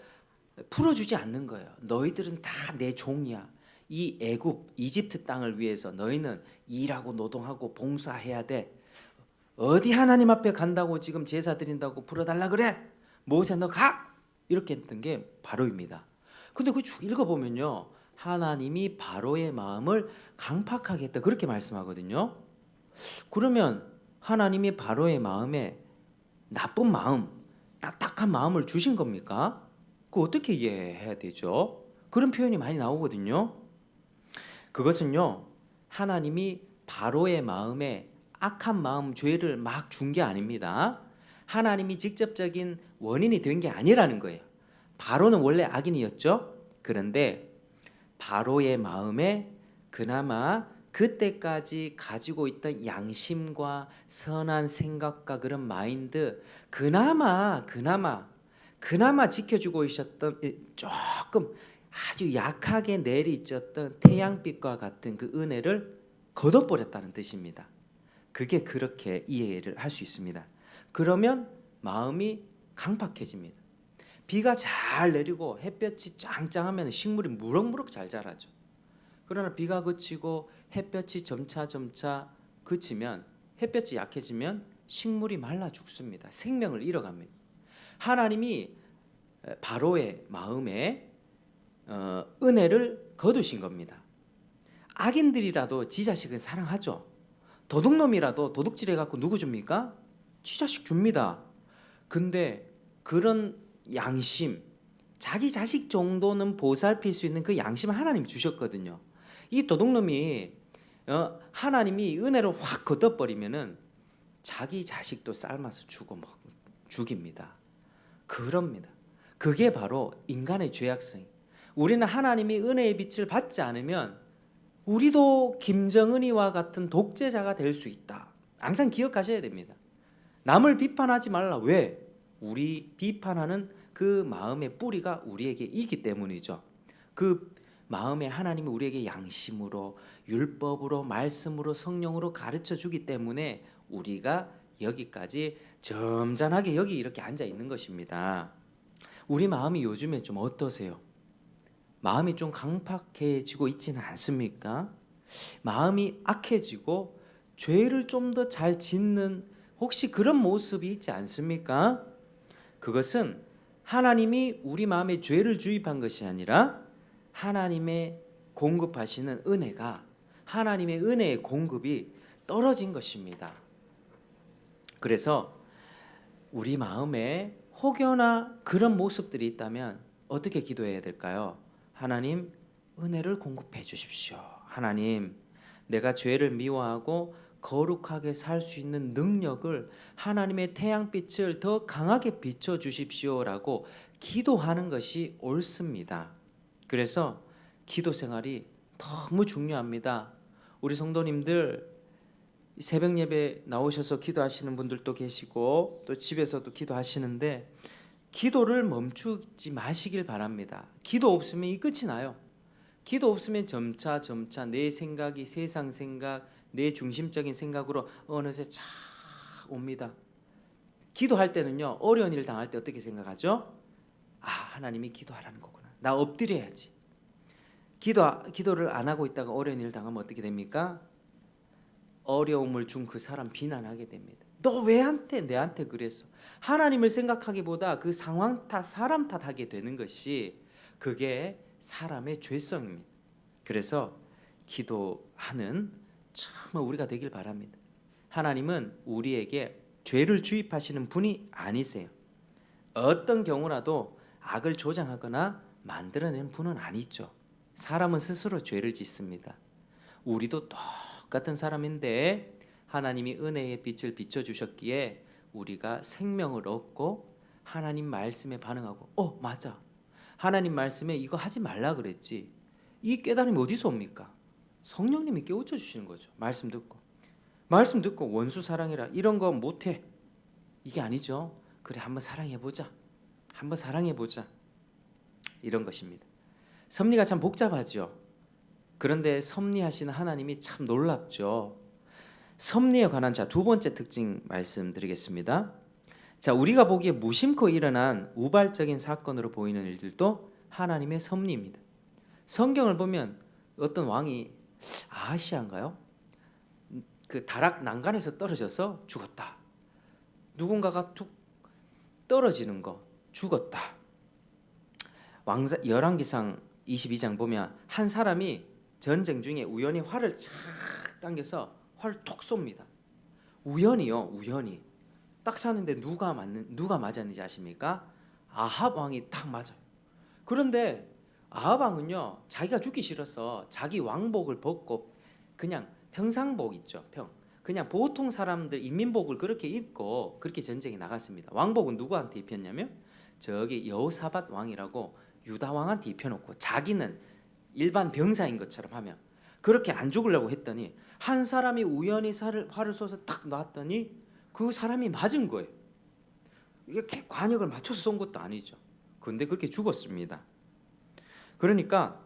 풀어주지 않는 거예요. 너희들은 다 내 종이야. 이 애굽 이집트 땅을 위해서 너희는 일하고 노동하고 봉사해야 돼. 어디 하나님 앞에 간다고 지금 제사 드린다고 풀어달라 그래? 모세 너 가! 이렇게 했던 게 바로입니다. 근데 그 쭉 읽어보면요, 하나님이 바로의 마음을 강팍하게 했다 그렇게 말씀하거든요. 그러면 하나님이 바로의 마음에 나쁜 마음, 딱딱한 마음을 주신 겁니까? 그거 어떻게 이해해야 되죠? 그런 표현이 많이 나오거든요. 그것은요, 하나님이 바로의 마음에 악한 마음, 죄를 막 준 게 아닙니다. 하나님이 직접적인 원인이 된 게 아니라는 거예요. 바로는 원래 악인이었죠. 그런데 바로의 마음에 그나마 그때까지 가지고 있던 양심과 선한 생각과 그런 마인드, 그나마 지켜주고 있었던 조금 아주 약하게 내리쬐었던 태양빛과 같은 그 은혜를 걷어버렸다는 뜻입니다. 그게 그렇게 이해를 할 수 있습니다. 그러면 마음이 강팍해집니다. 비가 잘 내리고 햇볕이 짱짱하면 식물이 무럭무럭 잘 자라죠. 그러나 비가 그치고 햇볕이 점차 그치면, 햇볕이 약해지면 식물이 말라 죽습니다. 생명을 잃어갑니다. 하나님이 바로의 마음에 은혜를 거두신 겁니다. 악인들이라도 지 자식은 사랑하죠. 도둑놈이라도 도둑질해 갖고 누구 줍니까? 지 자식 줍니다. 근데 그런 양심, 자기 자식 정도는 보살필 수 있는 그 양심을 하나님이 주셨거든요. 이 도둑놈이 하나님이 은혜를 확 걷어버리면은 자기 자식도 삶아서 죽입니다. 그럽니다. 그게 바로 인간의 죄악성. 우리는 하나님이 은혜의 빛을 받지 않으면 우리도 김정은이와 같은 독재자가 될 수 있다. 항상 기억하셔야 됩니다. 남을 비판하지 말라. 왜? 우리 비판하는 그 마음의 뿌리가 우리에게 있기 때문이죠. 그 마음에 하나님이 우리에게 양심으로, 율법으로, 말씀으로, 성령으로 가르쳐 주기 때문에 우리가 여기까지 점잖하게 여기 이렇게 앉아 있는 것입니다. 우리 마음이 요즘에 좀 어떠세요? 마음이 좀 강팍해지고 있지는 않습니까? 마음이 악해지고 죄를 좀 더 잘 짓는 혹시 그런 모습이 있지 않습니까? 그것은 하나님이 우리 마음에 죄를 주입한 것이 아니라 하나님의 공급하시는 은혜가, 하나님의 은혜의 공급이 떨어진 것입니다. 그래서 우리 마음에 혹여나 그런 모습들이 있다면 어떻게 기도해야 될까요? 하나님, 은혜를 공급해 주십시오. 하나님, 내가 죄를 미워하고 거룩하게 살 수 있는 능력을, 하나님의 태양빛을 더 강하게 비춰 주십시오라고 기도하는 것이 옳습니다. 그래서 기도 생활이 너무 중요합니다. 우리 성도님들 새벽 예배 나오셔서 기도하시는 분들도 계시고 또 집에서도 기도하시는데 기도를 멈추지 마시길 바랍니다. 기도 없으면 이 끝이 나요. 기도 없으면 점차 내 생각이 세상 생각, 내 중심적인 생각으로 어느새 쫙 옵니다. 기도할 때는요, 어려운 일 당할 때 어떻게 생각하죠? 아, 하나님이 기도하라는 거구나. 나 엎드려야지. 기도를 안 하고 있다가 어려운 일 당하면 어떻게 됩니까? 어려움을 준 그 사람 비난하게 됩니다. 너 왜 내한테 그랬어? 하나님을 생각하기보다 그 상황 탓, 사람 탓하게 되는 것이 그게 사람의 죄성입니다. 그래서 기도하는 정말 우리가 되길 바랍니다. 하나님은 우리에게 죄를 주입하시는 분이 아니세요. 어떤 경우라도 악을 조장하거나 만들어내는 분은 아니죠. 사람은 스스로 죄를 짓습니다. 우리도 똑같은 사람인데 하나님이 은혜의 빛을 비춰주셨기에 우리가 생명을 얻고 하나님 말씀에 반응하고 맞아, 하나님 말씀에 이거 하지 말라 그랬지. 이 깨달음이 어디서 옵니까? 성령님이 깨우쳐 주시는 거죠. 말씀 듣고 원수 사랑해라 이런 거 못해, 이게 아니죠. 그래, 한번 사랑해보자 이런 것입니다. 섭리가 참 복잡하죠. 그런데 섭리하시는 하나님이 참 놀랍죠. 섭리에 관한 두 번째 특징 말씀드리겠습니다. 우리가 보기에 무심코 일어난 우발적인 사건으로 보이는 일들도 하나님의 섭리입니다. 성경을 보면 어떤 왕이 아하시아인가요? 그 다락 난간에서 떨어져서 죽었다. 누군가가 툭 떨어지는 거 죽었다. 열왕기상 22장 보면 한 사람이 전쟁 중에 우연히 활을 착 당겨서 활을 톡 쏩니다. 우연히 딱 쐈는데 누가 맞았는지 아십니까? 아합 왕이 딱 맞아요. 그런데 아합 왕은요, 자기가 죽기 싫어서 자기 왕복을 벗고 그냥 평상복 있죠. 그냥 보통 사람들 인민복을 그렇게 입고 그렇게 전쟁에 나갔습니다. 왕복은 누구한테 입혔냐면 저기 여호사밧 왕이라고 유다 왕한테 입혀놓고 자기는 일반 병사인 것처럼 하면 그렇게 안 죽으려고 했더니 한 사람이 우연히 활을 쏘서 딱 놨더니 그 사람이 맞은 거예요. 이게 관역을 맞춰서 쏜 것도 아니죠. 그런데 그렇게 죽었습니다. 그러니까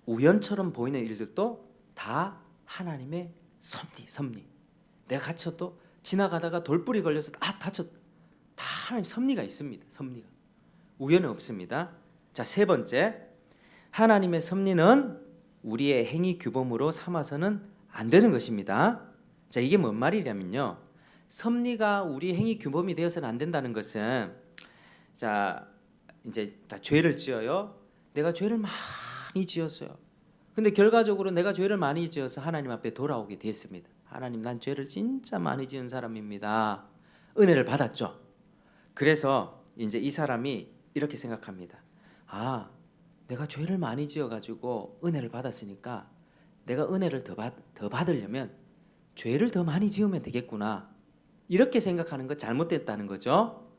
우연처럼 보이는 일들도 다 하나님의 섭리. 내가 갇혀도 지나가다가 돌불이 걸려서 다쳤다. 다 하나님 섭리가 있습니다. 섭리가. 우연은 없습니다. 자, 세 번째, 하나님의 섭리는 우리의 행위 규범으로 삼아서는 안 되는 것입니다. 자, 이게 뭔 말이냐면요, 섭리가 우리 행위 규범이 되어서는 안 된다는 것은, 자, 이제 다 죄를 지어요. 내가 죄를 많이 지었어요. 근데 결과적으로 내가 죄를 많이 지어서 하나님 앞에 돌아오게 됐습니다. 하나님, 난 죄를 진짜 많이 지은 사람입니다. 은혜를 받았죠. 그래서 이제 이 사람이 이렇게 생각합니다. 아, 내가 죄를 많이 지어가지고 은혜를 받았으니까 내가 은혜를 더 받으려면 죄를 더 많이 지으면 되겠구나. 이렇게 생각하는 거 잘못됐다는 거죠.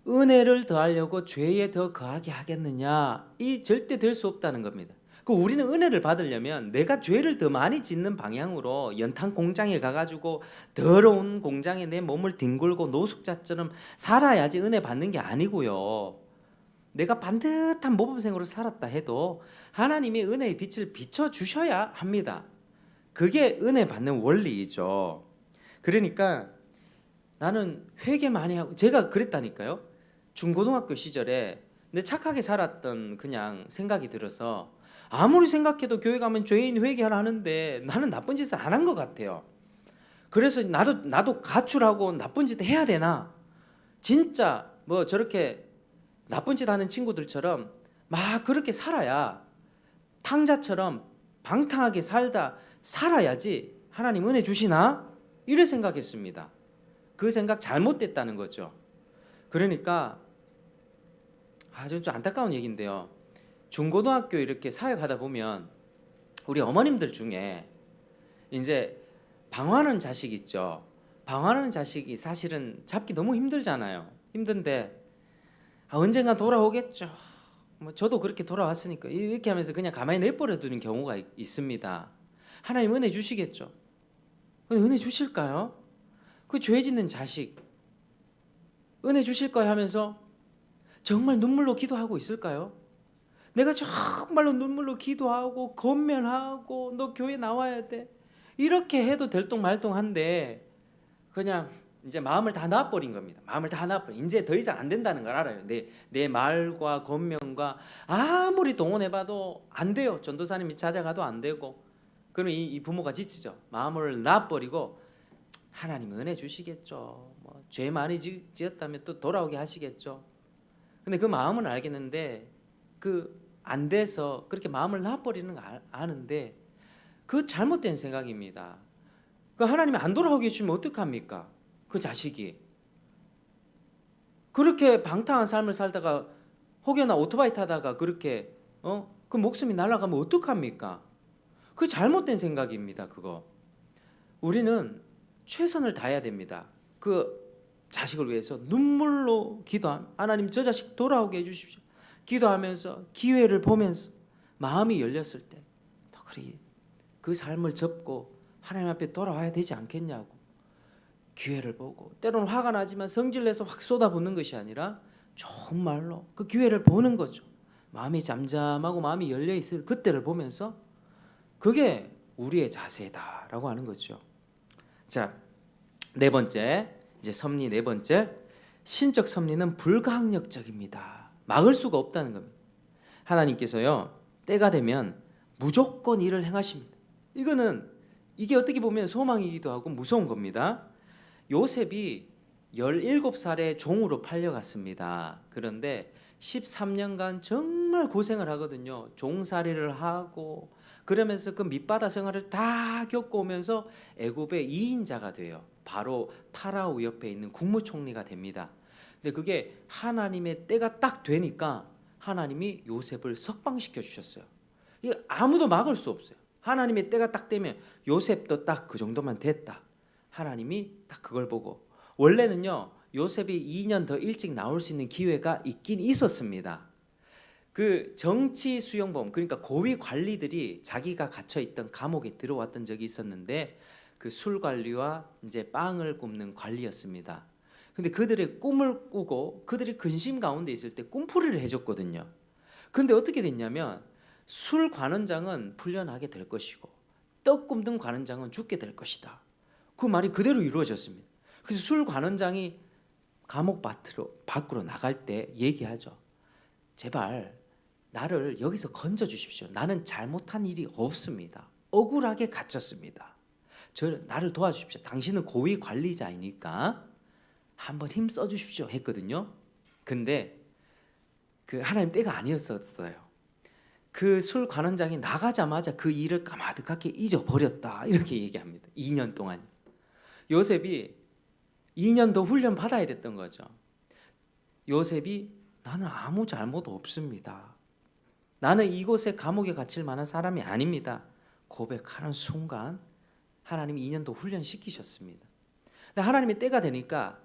은혜를 더하려고 죄에 더 거하게 하겠느냐? 이 절대 될 수 없다는 겁니다. 우리는 은혜를 받으려면 내가 죄를 더 많이 짓는 방향으로 연탄 공장에 가가지고 더러운 공장에 내 몸을 뒹굴고 노숙자처럼 살아야지 은혜 받는 게 아니고요. 내가 반듯한 모범생으로 살았다 해도 하나님이 은혜의 빛을 비춰주셔야 합니다. 그게 은혜 받는 원리이죠. 그러니까 나는 회개 많이 하고, 제가 그랬다니까요. 중고등학교 시절에 내 착하게 살았던 그냥 생각이 들어서 아무리 생각해도 교회 가면 죄인 회개하라 하는데 나는 나쁜 짓을 안 한 것 같아요. 그래서 나도 가출하고 나쁜 짓 해야 되나? 진짜 뭐 저렇게 나쁜 짓 하는 친구들처럼 막 그렇게 살아야, 탕자처럼 방탕하게 살아야지 하나님 은혜 주시나? 이래 생각했습니다. 그 생각 잘못됐다는 거죠. 그러니까 좀 안타까운 얘기인데요. 중고등학교 이렇게 사역하다 보면 우리 어머님들 중에 이제 방황하는 자식 있죠. 방황하는 자식이 사실은 잡기 너무 힘들잖아요. 힘든데 언젠가 돌아오겠죠. 뭐 저도 그렇게 돌아왔으니까 이렇게 하면서 그냥 가만히 내버려 두는 경우가 있습니다. 하나님 은혜 주시겠죠. 근데 은혜 주실까요? 그 죄 짓는 자식 은혜 주실 거야 하면서 정말 눈물로 기도하고 있을까요? 내가 정말로 눈물로 기도하고 권면하고 너 교회 나와야 돼 이렇게 해도 될똥말똥한데 그냥 이제 마음을 다 놔버린 겁니다. 마음을 다 놔버린, 이제 더 이상 안 된다는 걸 알아요. 내 말과 권면과 아무리 동원해봐도 안 돼요. 전도사님이 찾아가도 안 되고. 그럼 이 부모가 지치죠. 마음을 놔버리고 하나님 은혜 주시겠죠. 뭐 죄 많이 지었다면 또 돌아오게 하시겠죠. 근데 그 마음은 알겠는데 안 돼서 그렇게 마음을 놔버리는 거 아는데 그 잘못된 생각입니다. 그 하나님이 안 돌아오게 해주시면 어떡합니까? 그 자식이 그렇게 방탕한 삶을 살다가 혹여나 오토바이 타다가 그렇게 그 목숨이 날아가면 어떡합니까? 그 잘못된 생각입니다. 그거 우리는 최선을 다해야 됩니다. 그 자식을 위해서 눈물로 기도함. 하나님 저 자식 돌아오게 해주십시오. 기도하면서 기회를 보면서 마음이 열렸을 때 더 그리 그 삶을 접고 하나님 앞에 돌아와야 되지 않겠냐고 기회를 보고, 때로는 화가 나지만 성질내서 확 쏟아붓는 것이 아니라 좋은 말로 그 기회를 보는 거죠. 마음이 잠잠하고 마음이 열려있을 그때를 보면서 그게 우리의 자세다라고 하는 거죠. 자, 네 번째, 이제 섭리 네 번째, 신적 섭리는 불가항력적입니다. 막을 수가 없다는 겁니다. 하나님께서요 때가 되면 무조건 일을 행하십니다. 이게 어떻게 보면 소망이기도 하고 무서운 겁니다. 요셉이 17살에 종으로 팔려갔습니다. 그런데 13년간 정말 고생을 하거든요. 종살이를 하고 그러면서 그 밑바다 생활을 다 겪어오면서 애굽의 2인자가 돼요. 바로 파라오 옆에 있는 국무총리가 됩니다. 근데 그게 하나님의 때가 딱 되니까 하나님이 요셉을 석방시켜 주셨어요. 이거 아무도 막을 수 없어요. 하나님의 때가 딱 되면 요셉도 딱 그 정도만 됐다. 하나님이 딱 그걸 보고, 원래는요 요셉이 2년 더 일찍 나올 수 있는 기회가 있긴 있었습니다. 그 정치 수용범, 그러니까 고위 관리들이 자기가 갇혀 있던 감옥에 들어왔던 적이 있었는데 그 술 관리와 이제 빵을 굽는 관리였습니다. 근데 그들의 꿈을 꾸고 그들이 근심 가운데 있을 때 꿈풀이를 해줬거든요. 근데 어떻게 됐냐면 술 관원장은 풀려나게 될 것이고 떡 굽는 관원장은 죽게 될 것이다. 그 말이 그대로 이루어졌습니다. 그래서 술 관원장이 감옥 밖으로 나갈 때 얘기하죠. 제발 나를 여기서 건져 주십시오. 나는 잘못한 일이 없습니다. 억울하게 갇혔습니다. 나를 도와주십시오. 당신은 고위 관리자이니까 한번 힘 써주십시오 했거든요. 근데 그 하나님 때가 아니었어요. 그 술 관원장이 나가자마자 그 일을 까마득하게 잊어버렸다 이렇게 얘기합니다. 2년 동안 요셉이 2년 더 훈련 받아야 됐던 거죠. 요셉이 나는 아무 잘못 없습니다. 나는 이곳에 감옥에 갇힐 만한 사람이 아닙니다. 고백하는 순간 하나님이 2년 더 훈련시키셨습니다. 근데 하나님의 때가 되니까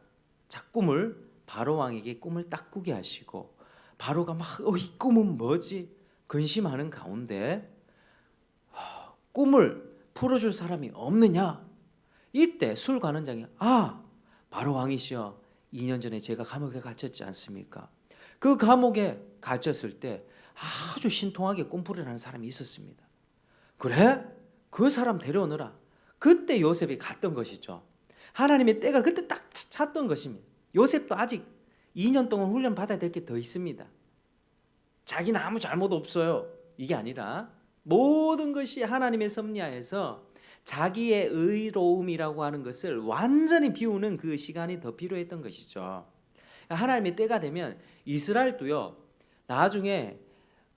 꿈을 바로 왕에게 꿈을 딱 꾸게 하시고 바로가 막 이 꿈은 뭐지? 근심하는 가운데 꿈을 풀어줄 사람이 없느냐? 이때 술 관원장이 바로 왕이시여 2년 전에 제가 감옥에 갇혔지 않습니까? 그 감옥에 갇혔을 때 아주 신통하게 꿈풀이를 하는 사람이 있었습니다. 그래? 그 사람 데려오너라. 그때 요셉이 갔던 것이죠. 하나님의 때가 그때 딱 찼던 것입니다. 요셉도 아직 2년 동안 훈련 받아야 될 게 더 있습니다. 자기는 아무 잘못 없어요. 이게 아니라 모든 것이 하나님의 섭리하에서 자기의 의로움이라고 하는 것을 완전히 비우는 그 시간이 더 필요했던 것이죠. 하나님의 때가 되면 이스라엘도요, 나중에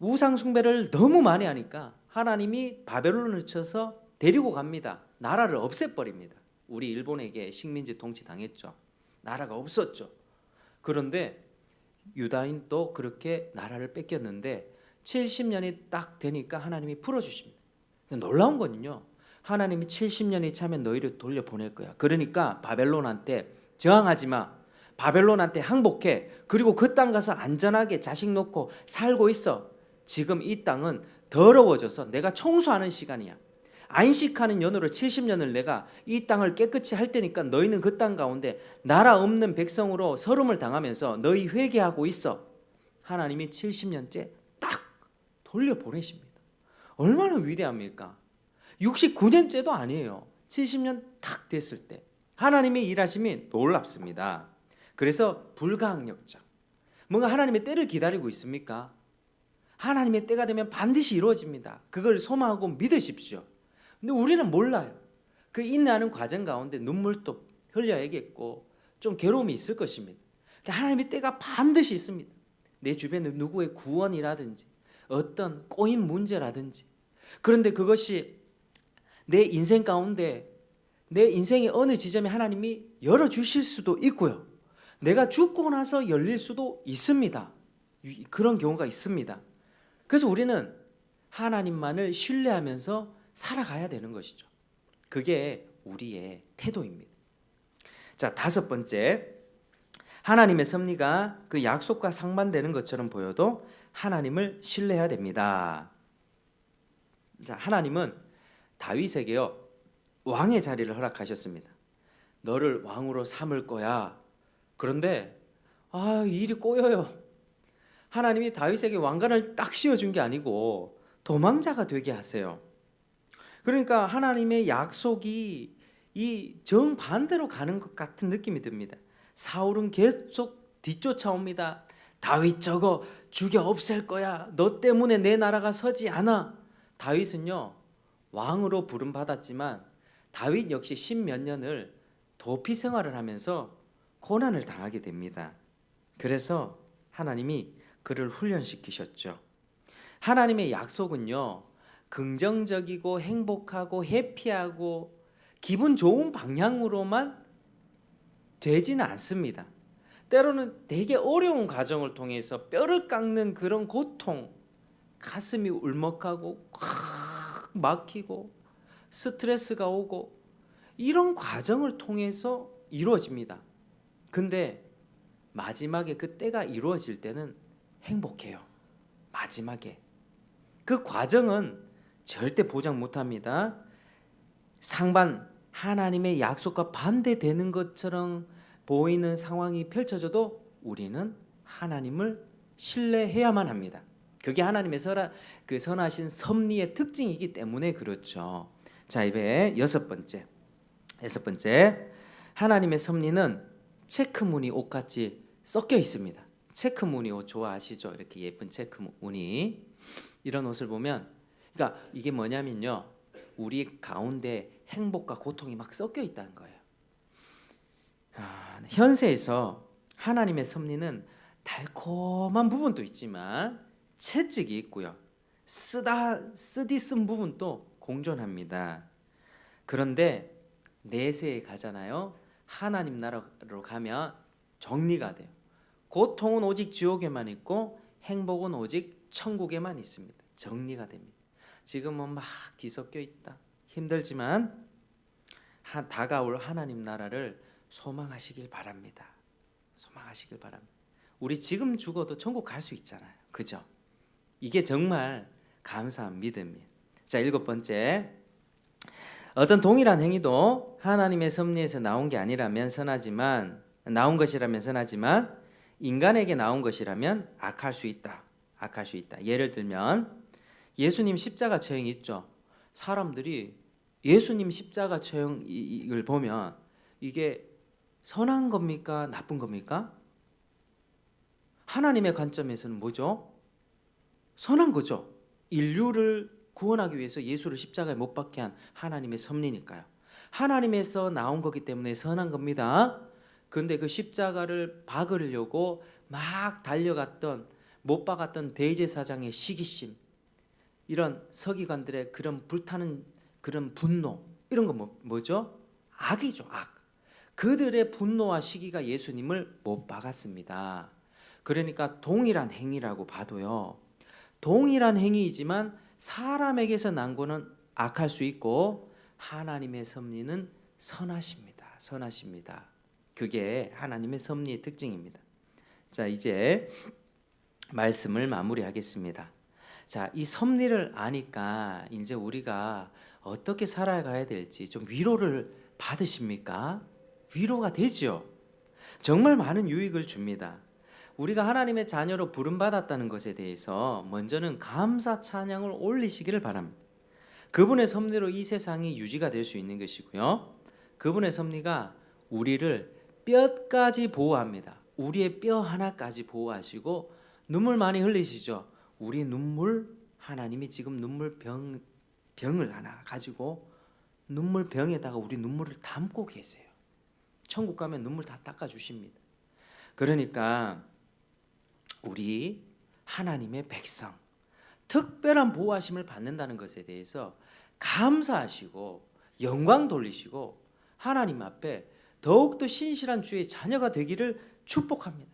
우상 숭배를 너무 많이 하니까 하나님이 바벨론을 쳐서 데리고 갑니다. 나라를 없애버립니다. 우리 일본에게 식민지 통치 당했죠. 나라가 없었죠. 그런데 유다인도 그렇게 나라를 뺏겼는데 70년이 딱 되니까 하나님이 풀어주십니다. 놀라운 거는요, 하나님이 70년이 차면 너희를 돌려보낼 거야. 그러니까 바벨론한테 저항하지 마. 바벨론한테 항복해. 그리고 그 땅 가서 안전하게 자식 놓고 살고 있어. 지금 이 땅은 더러워져서 내가 청소하는 시간이야. 안식하는 연으로 70년을 내가 이 땅을 깨끗이 할 테니까 너희는 그 땅 가운데 나라 없는 백성으로 서름을 당하면서 너희 회개하고 있어. 하나님이 70년째 딱 돌려보내십니다. 얼마나 위대합니까? 69년째도 아니에요. 70년 딱 됐을 때 하나님의 일하심이 놀랍습니다. 그래서 불가항력적, 뭔가 하나님의 때를 기다리고 있습니까? 하나님의 때가 되면 반드시 이루어집니다. 그걸 소망하고 믿으십시오. 근데 우리는 몰라요. 그 인내하는 과정 가운데 눈물도 흘려야겠고 좀 괴로움이 있을 것입니다. 근데 하나님의 때가 반드시 있습니다. 내 주변에 누구의 구원이라든지 어떤 꼬인 문제라든지, 그런데 그것이 내 인생 가운데 내 인생의 어느 지점에 하나님이 열어주실 수도 있고요, 내가 죽고 나서 열릴 수도 있습니다. 그런 경우가 있습니다. 그래서 우리는 하나님만을 신뢰하면서 살아가야 되는 것이죠. 그게 우리의 태도입니다. 자, 5번째, 하나님의 섭리가 그 약속과 상반되는 것처럼 보여도 하나님을 신뢰해야 됩니다. 자, 하나님은 다윗에게요, 왕의 자리를 허락하셨습니다. 너를 왕으로 삼을 거야. 그런데 일이 꼬여요. 하나님이 다윗에게 왕관을 딱 씌워준 게 아니고 도망자가 되게 하세요. 그러니까 하나님의 약속이 이 정반대로 가는 것 같은 느낌이 듭니다. 사울은 계속 뒤쫓아옵니다. 다윗 저거 죽여 없앨 거야. 너 때문에 내 나라가 서지 않아. 다윗은요, 왕으로 부름받았지만 다윗 역시 10몇 년을 도피 생활을 하면서 고난을 당하게 됩니다. 그래서 하나님이 그를 훈련시키셨죠. 하나님의 약속은요, 긍정적이고 행복하고 해피하고 기분 좋은 방향으로만 되지는 않습니다. 때로는 되게 어려운 과정을 통해서 뼈를 깎는 그런 고통, 가슴이 울먹하고 꽉 막히고 스트레스가 오고 이런 과정을 통해서 이루어집니다. 근데 마지막에 그 때가 이루어질 때는 행복해요. 마지막에 그 과정은 절대 보장 못합니다. 상반, 하나님의 약속과 반대되는 것처럼 보이는 상황이 펼쳐져도 우리는 하나님을 신뢰해야만 합니다. 그게 하나님의 선하신 섭리의 특징이기 때문에 그렇죠. 자, 이제 6번째, 하나님의 섭리는 체크무늬 옷같이 섞여 있습니다. 체크무늬 옷 좋아하시죠? 이렇게 예쁜 체크무늬. 이런 옷을 보면, 그러니까 이게 뭐냐면요, 우리 가운데 행복과 고통이 막 섞여 있다는 거예요. 현세에서 하나님의 섭리는 달콤한 부분도 있지만 채찍이 있고요, 쓰디 쓴 부분도 공존합니다. 그런데 내세에 가잖아요. 하나님 나라로 가면 정리가 돼요. 고통은 오직 지옥에만 있고 행복은 오직 천국에만 있습니다. 정리가 됩니다. 지금은 막 뒤섞여 있다, 힘들지만 다가올 하나님 나라를 소망하시길 바랍니다. 소망하시길 바랍니다. 우리 지금 죽어도 천국 갈 수 있잖아요. 그죠? 이게 정말 감사한 믿음이에요. 자, 7번째. 어떤 동일한 행위도 하나님의 섭리에서 나온 것이라면 선하지만 인간에게 나온 것이라면 악할 수 있다. 악할 수 있다. 예를 들면 예수님 십자가 처형 있죠. 사람들이 예수님 십자가 처형을 보면 이게 선한 겁니까? 나쁜 겁니까? 하나님의 관점에서는 뭐죠? 선한 거죠. 인류를 구원하기 위해서 예수를 십자가에 못 박게 한 하나님의 섭리니까요. 하나님에서 나온 거기 때문에 선한 겁니다. 그런데 그 십자가를 박으려고 막 달려갔던, 못 박았던 대제사장의 시기심, 이런 서기관들의 그런 불타는 그런 분노, 이런 거 뭐죠? 악이죠, 악. 그들의 분노와 시기가 예수님을 못 박았습니다. 그러니까 동일한 행위라고 봐도요, 동일한 행위이지만 사람에게서 난 거는 악할 수 있고 하나님의 섭리는 선하십니다. 선하십니다. 그게 하나님의 섭리의 특징입니다. 자, 이제 말씀을 마무리하겠습니다. 자, 이 섭리를 아니까 이제 우리가 어떻게 살아가야 될지 좀 위로를 받으십니까? 위로가 되죠. 정말 많은 유익을 줍니다. 우리가 하나님의 자녀로 부름받았다는 것에 대해서 먼저는 감사 찬양을 올리시기를 바랍니다. 그분의 섭리로 이 세상이 유지가 될 수 있는 것이고요, 그분의 섭리가 우리를 뼈까지 보호합니다. 우리의 뼈 하나까지 보호하시고, 눈물 많이 흘리시죠? 우리 눈물, 하나님이 지금 병을 하나 가지고 눈물병에다가 우리 눈물을 담고 계세요. 천국 가면 눈물 다 닦아주십니다. 그러니까 우리 하나님의 백성, 특별한 보호하심을 받는다는 것에 대해서 감사하시고 영광 돌리시고 하나님 앞에 더욱더 신실한 주의 자녀가 되기를 축복합니다.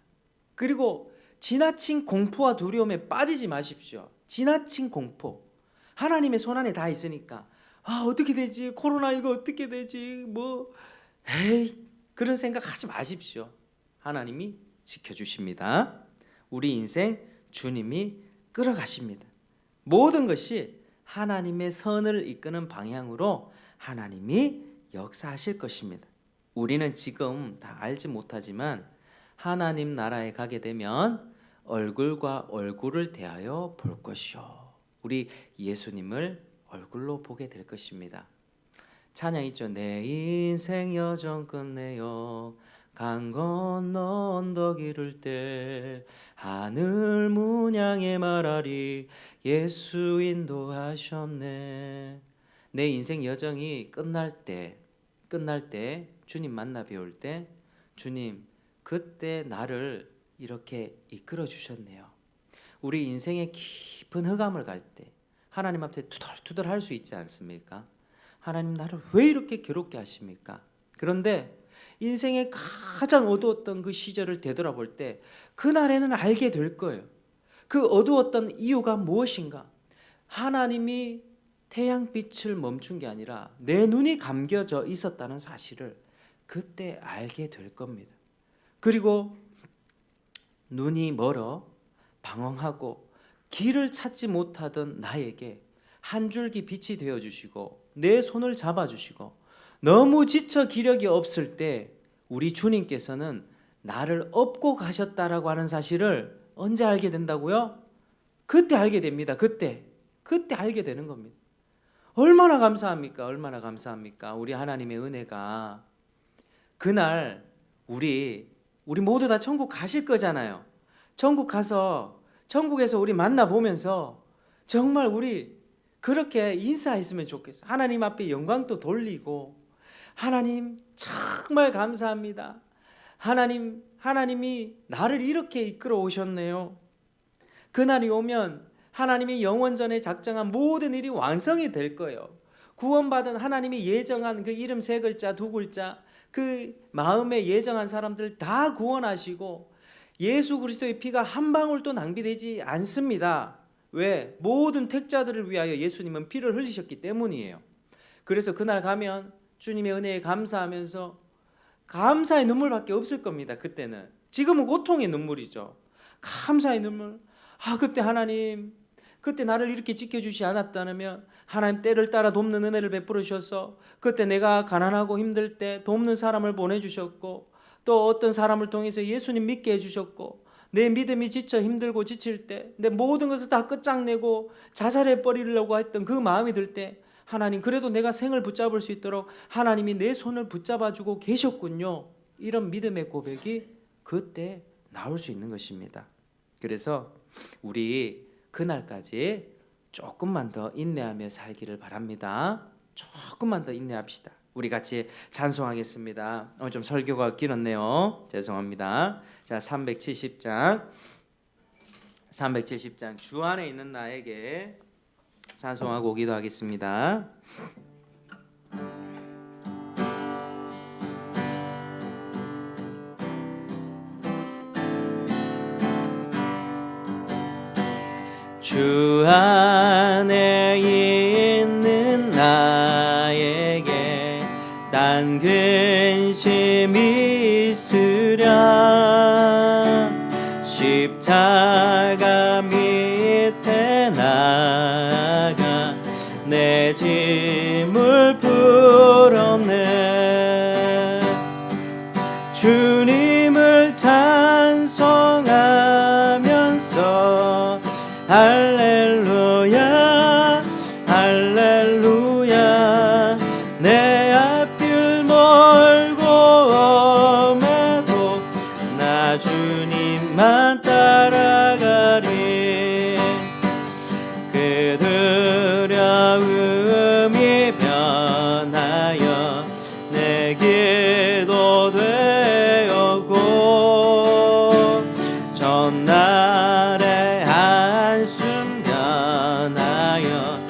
그리고 지나친 공포와 두려움에 빠지지 마십시오. 지나친 공포, 하나님의 손안에 다 있으니까 어떻게 되지? 코로나 이거 어떻게 되지? 그런 생각하지 마십시오. 하나님이 지켜주십니다. 우리 인생 주님이 끌어가십니다. 모든 것이 하나님의 선을 이끄는 방향으로 하나님이 역사하실 것입니다. 우리는 지금 다 알지 못하지만 하나님 나라에 가게 되면 얼굴과 얼굴을 대하여 볼 것이요, 우리 예수님을 얼굴로 보게 될 것입니다. 찬양 있죠. 내 인생 여정 끝내요, 강 건너 언덕 이룰 때 하늘 문양에 말하리 예수 인도하셨네. 내 인생 여정이 끝날 때 주님 만나 뵈올 때, 주님 그때 나를 이렇게 이끌어 주셨네요. 우리 인생의 깊은 흑암을 갈 때 하나님 앞에 투덜투덜 할 수 있지 않습니까? 하나님 나를 왜 이렇게 괴롭게 하십니까? 그런데 인생의 가장 어두웠던 그 시절을 되돌아볼 때 그날에는 알게 될 거예요. 그 어두웠던 이유가 무엇인가? 하나님이 태양빛을 멈춘 게 아니라 내 눈이 감겨져 있었다는 사실을 그때 알게 될 겁니다. 그리고 눈이 멀어 방황하고 길을 찾지 못하던 나에게 한 줄기 빛이 되어주시고 내 손을 잡아주시고 너무 지쳐 기력이 없을 때 우리 주님께서는 나를 업고 가셨다라고 하는 사실을 언제 알게 된다고요? 그때 알게 됩니다. 그때 알게 되는 겁니다. 얼마나 감사합니까? 얼마나 감사합니까? 우리 하나님의 은혜가 그날 우리 모두 다 천국 가실 거잖아요. 천국 가서 천국에서 우리 만나보면서 정말 우리 그렇게 인사했으면 좋겠어. 하나님 앞에 영광도 돌리고, 하나님 정말 감사합니다. 하나님이 나를 이렇게 이끌어 오셨네요. 그날이 오면 하나님이 영원전에 작정한 모든 일이 완성이 될 거예요. 구원받은 하나님이 예정한 그 이름 3글자 2글자 그 마음에 예정한 사람들 다 구원하시고, 예수 그리스도의 피가 한 방울도 낭비되지 않습니다. 왜? 모든 택자들을 위하여 예수님은 피를 흘리셨기 때문이에요. 그래서 그날 가면 주님의 은혜에 감사하면서 감사의 눈물밖에 없을 겁니다. 그때는. 지금은 고통의 눈물이죠. 감사의 눈물. 그때 하나님, 그때 나를 이렇게 지켜주지 않았다면, 하나님 때를 따라 돕는 은혜를 베풀어 주셔서 그때 내가 가난하고 힘들 때 돕는 사람을 보내주셨고, 또 어떤 사람을 통해서 예수님 믿게 해주셨고, 내 믿음이 지쳐 힘들고 지칠 때 내 모든 것을 다 끝장내고 자살해 버리려고 했던 그 마음이 들 때, 하나님 그래도 내가 생을 붙잡을 수 있도록 하나님이 내 손을 붙잡아주고 계셨군요. 이런 믿음의 고백이 그때 나올 수 있는 것입니다. 그래서 우리 그날까지 조금만 더 인내하며 살기를 바랍니다. 조금만 더 인내합시다. 우리 같이 찬송하겠습니다. 오늘 좀 설교가 길었네요. 죄송합니다. 자, 370장 주 안에 있는 나에게 찬송하고 기도하겠습니다. 주 안에 있는 나에게 난 근심이 있으랴. 십자가 밑에 나가 내 짐을 풀었네. 주님을 찬송하면서 할렐루야 할렐루야. 내 앞길 멀고 엄해도 나 주님만 따라가리. 그 두려움이 변하여 내 기도 되었고, 전날의 한숨 변하여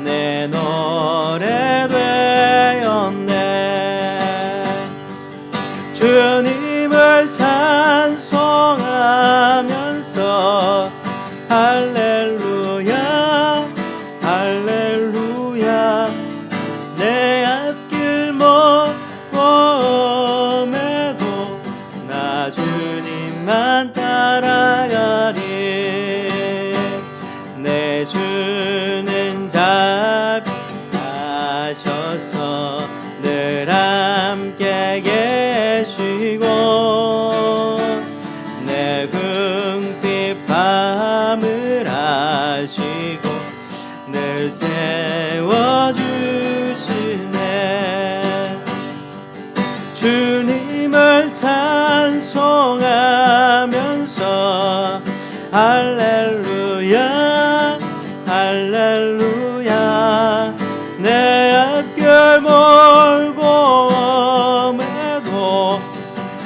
내 노래 되었네. 주님을 찬송하면서 할렐루야 할렐루야. 내 앞길 멀음에도 나 주님만 따라가리. 내 주는 자비하셔서 늘 함께 계시고, 내 궁핍 밤을 아시고 늘 채워주시네. 주님을 찬송하면서 할렐루야 할렐루야. 내 앞길 멀고 엄해도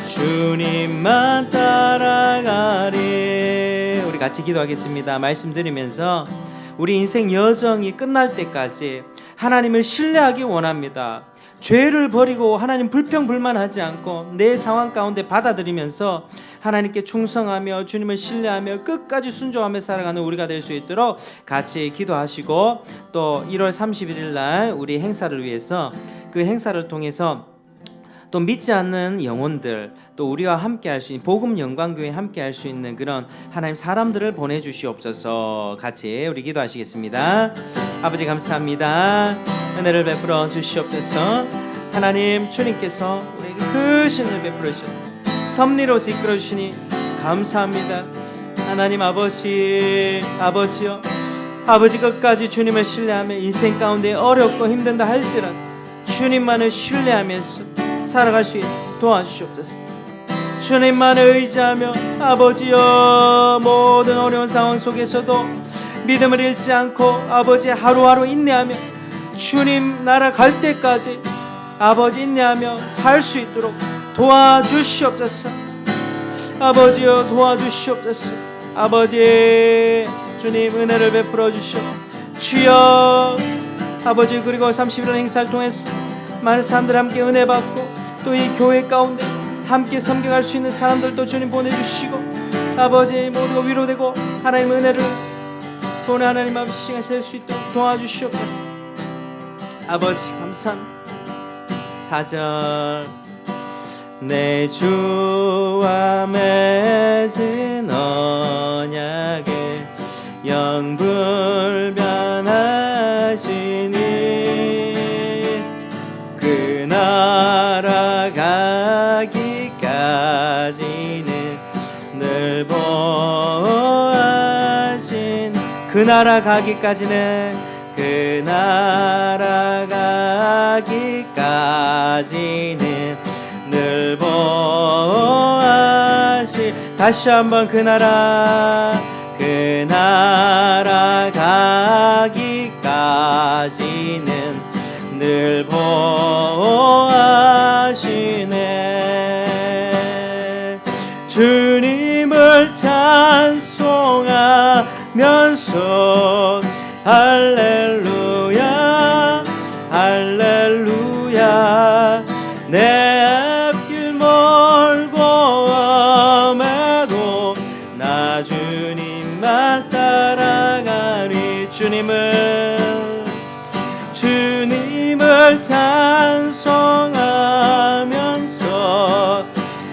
주님만 따라가리. 우리 같이 기도하겠습니다. 말씀드리면서 우리 인생 여정이 끝날 때까지 하나님을 신뢰하기 원합니다. 죄를 버리고 하나님 불평불만하지 않고 내 상황 가운데 받아들이면서 하나님께 충성하며 주님을 신뢰하며 끝까지 순종하며 살아가는 우리가 될 수 있도록 같이 기도하시고, 또 1월 31일 날 우리 행사를 위해서, 그 행사를 통해서 또 믿지 않는 영혼들, 또 우리와 함께 할 수 있는 복음 영광교회 함께 할 수 있는 그런 하나님 사람들을 보내주시옵소서. 같이 우리 기도하시겠습니다. 아버지 감사합니다. 은혜를 베풀어 주시옵소서. 하나님 주님께서 우리에게 크신 은혜를 베풀어 주셨습니다. 섭리로서 이끌어 주시니 감사합니다. 하나님 아버지요, 아버지 끝까지 주님을 신뢰하며 인생 가운데 어렵고 힘든다 할지라도 주님만을 신뢰하면서 살아갈 수 있도록 도와주시옵소서. 주님만을 의지하며 아버지여 모든 어려운 상황 속에서도 믿음을 잃지 않고 아버지 하루하루 인내하며 주님 나라 갈 때까지 아버지 인내하며 살 수 있도록 도와주시옵소서. 아버지여 도와주시옵소서. 아버지 주님 은혜를 베풀어 주시오. 주여 아버지 그리고 30일 행사를 통해서 많은 사람들 함께 은혜 받고 또 이 교회 가운데 함께 섬겨갈 수 있는 사람들도 주님 보내주시고 아버지 모두가 위로되고 하나님 은혜를 보내 하나님 아버지 시간 될 수 있도록 도와주시옵소서. 아버지 감사합니다. 4절 내 주와 맺은 언약을 영불변하시니 그 나라 가기까지는 늘 보호하신 그 나라 가기까지는 그 나라 가기까지는 늘 보호하시 다시 한번 그 나라 가기까지는 늘 보호하시네. 주님을 찬송하면서 할렐루야 할렐루야 내 앞길 멀고 엄해도 나 주님만 따라가리. 주님을 찬송하면서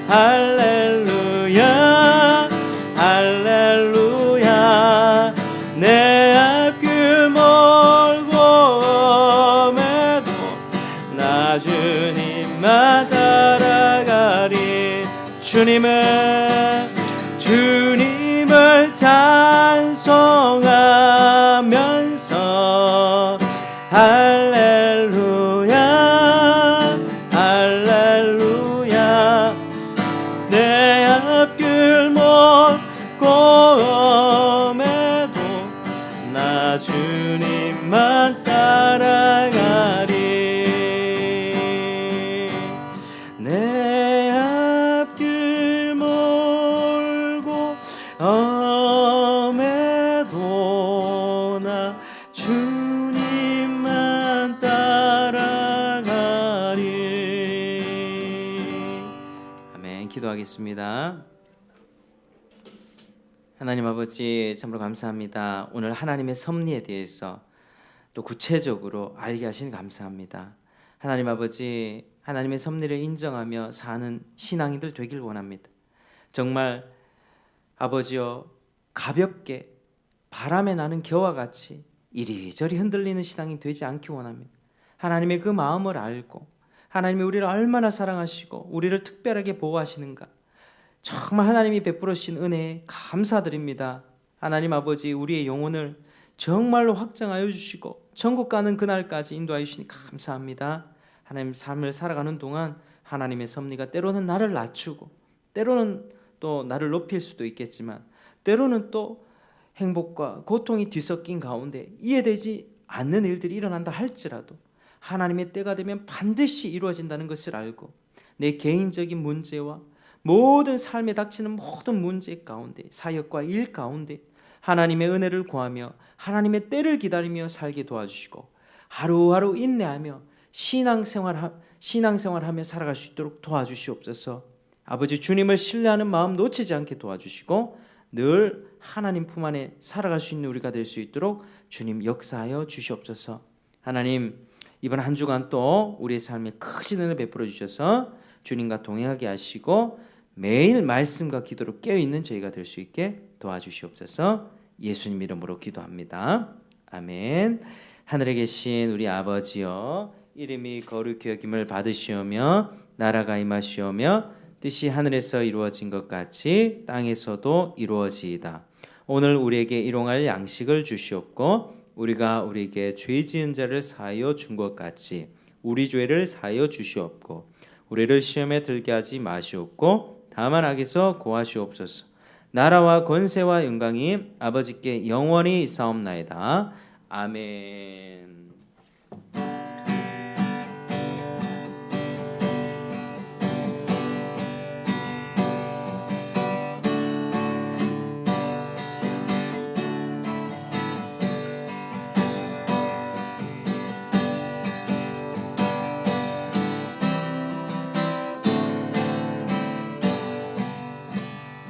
할렐루야 할렐루야 내 앞길 멀고 엄해도 나 주님만 따라가리. 주님을 찬송하면서 할렐루야 할렐루야 내 앞길 멀고 엄해도 나 주님만 따라가리. 내 앞길 멀고 엄해도 나 주님만 따라가리. 아멘. 기도하겠습니다. 하나님 아버지 참으로 감사합니다. 오늘 하나님의 섭리에 대해서 또 구체적으로 알게 하시니 감사합니다. 하나님 아버지 하나님의 섭리를 인정하며 사는 신앙인들 되길 원합니다. 정말 아버지여 가볍게 바람에 나는 겨와 같이 이리저리 흔들리는 신앙이 되지 않기 원합니다. 하나님의 그 마음을 알고 하나님이 우리를 얼마나 사랑하시고 우리를 특별하게 보호하시는가 정말 하나님이 베풀어 주신 은혜에 감사드립니다. 하나님 아버지 우리의 영혼을 정말로 확장하여 주시고 천국 가는 그날까지 인도하여 주시니 감사합니다. 하나님 삶을 살아가는 동안 하나님의 섭리가 때로는 나를 낮추고 때로는 또 나를 높일 수도 있겠지만 때로는 또 행복과 고통이 뒤섞인 가운데 이해되지 않는 일들이 일어난다 할지라도 하나님의 때가 되면 반드시 이루어진다는 것을 알고 내 개인적인 문제와 모든 삶에 닥치는 모든 문제 가운데 사역과 일 가운데 하나님의 은혜를 구하며 하나님의 때를 기다리며 살게 도와주시고 하루하루 인내하며 신앙생활하며 살아갈 수 있도록 도와주시옵소서. 아버지 주님을 신뢰하는 마음 놓치지 않게 도와주시고 늘 하나님 품 안에 살아갈 수 있는 우리가 될 수 있도록 주님 역사하여 주시옵소서. 하나님 이번 한 주간 또 우리의 삶에 크신 은혜 베풀어 주셔서 주님과 동행하게 하시고 매일 말씀과 기도로 깨어있는 저희가 될 수 있게 도와주시옵소서. 예수님 이름으로 기도합니다. 아멘. 하늘에 계신 우리 아버지여 이름이 거룩히 여김을 받으시오며 나라가 임하시오며 뜻이 하늘에서 이루어진 것 같이 땅에서도 이루어지이다. 오늘 우리에게 일용할 양식을 주시옵고 우리가 우리에게 죄 지은 자를 사하여 준 것 같이 우리 죄를 사하여 주시옵고 우리를 시험에 들게 하지 마시옵고 다만 악에서 구하시옵소서. 나라와 권세와 영광이 아버지께 영원히 있사옵나이다. 아멘.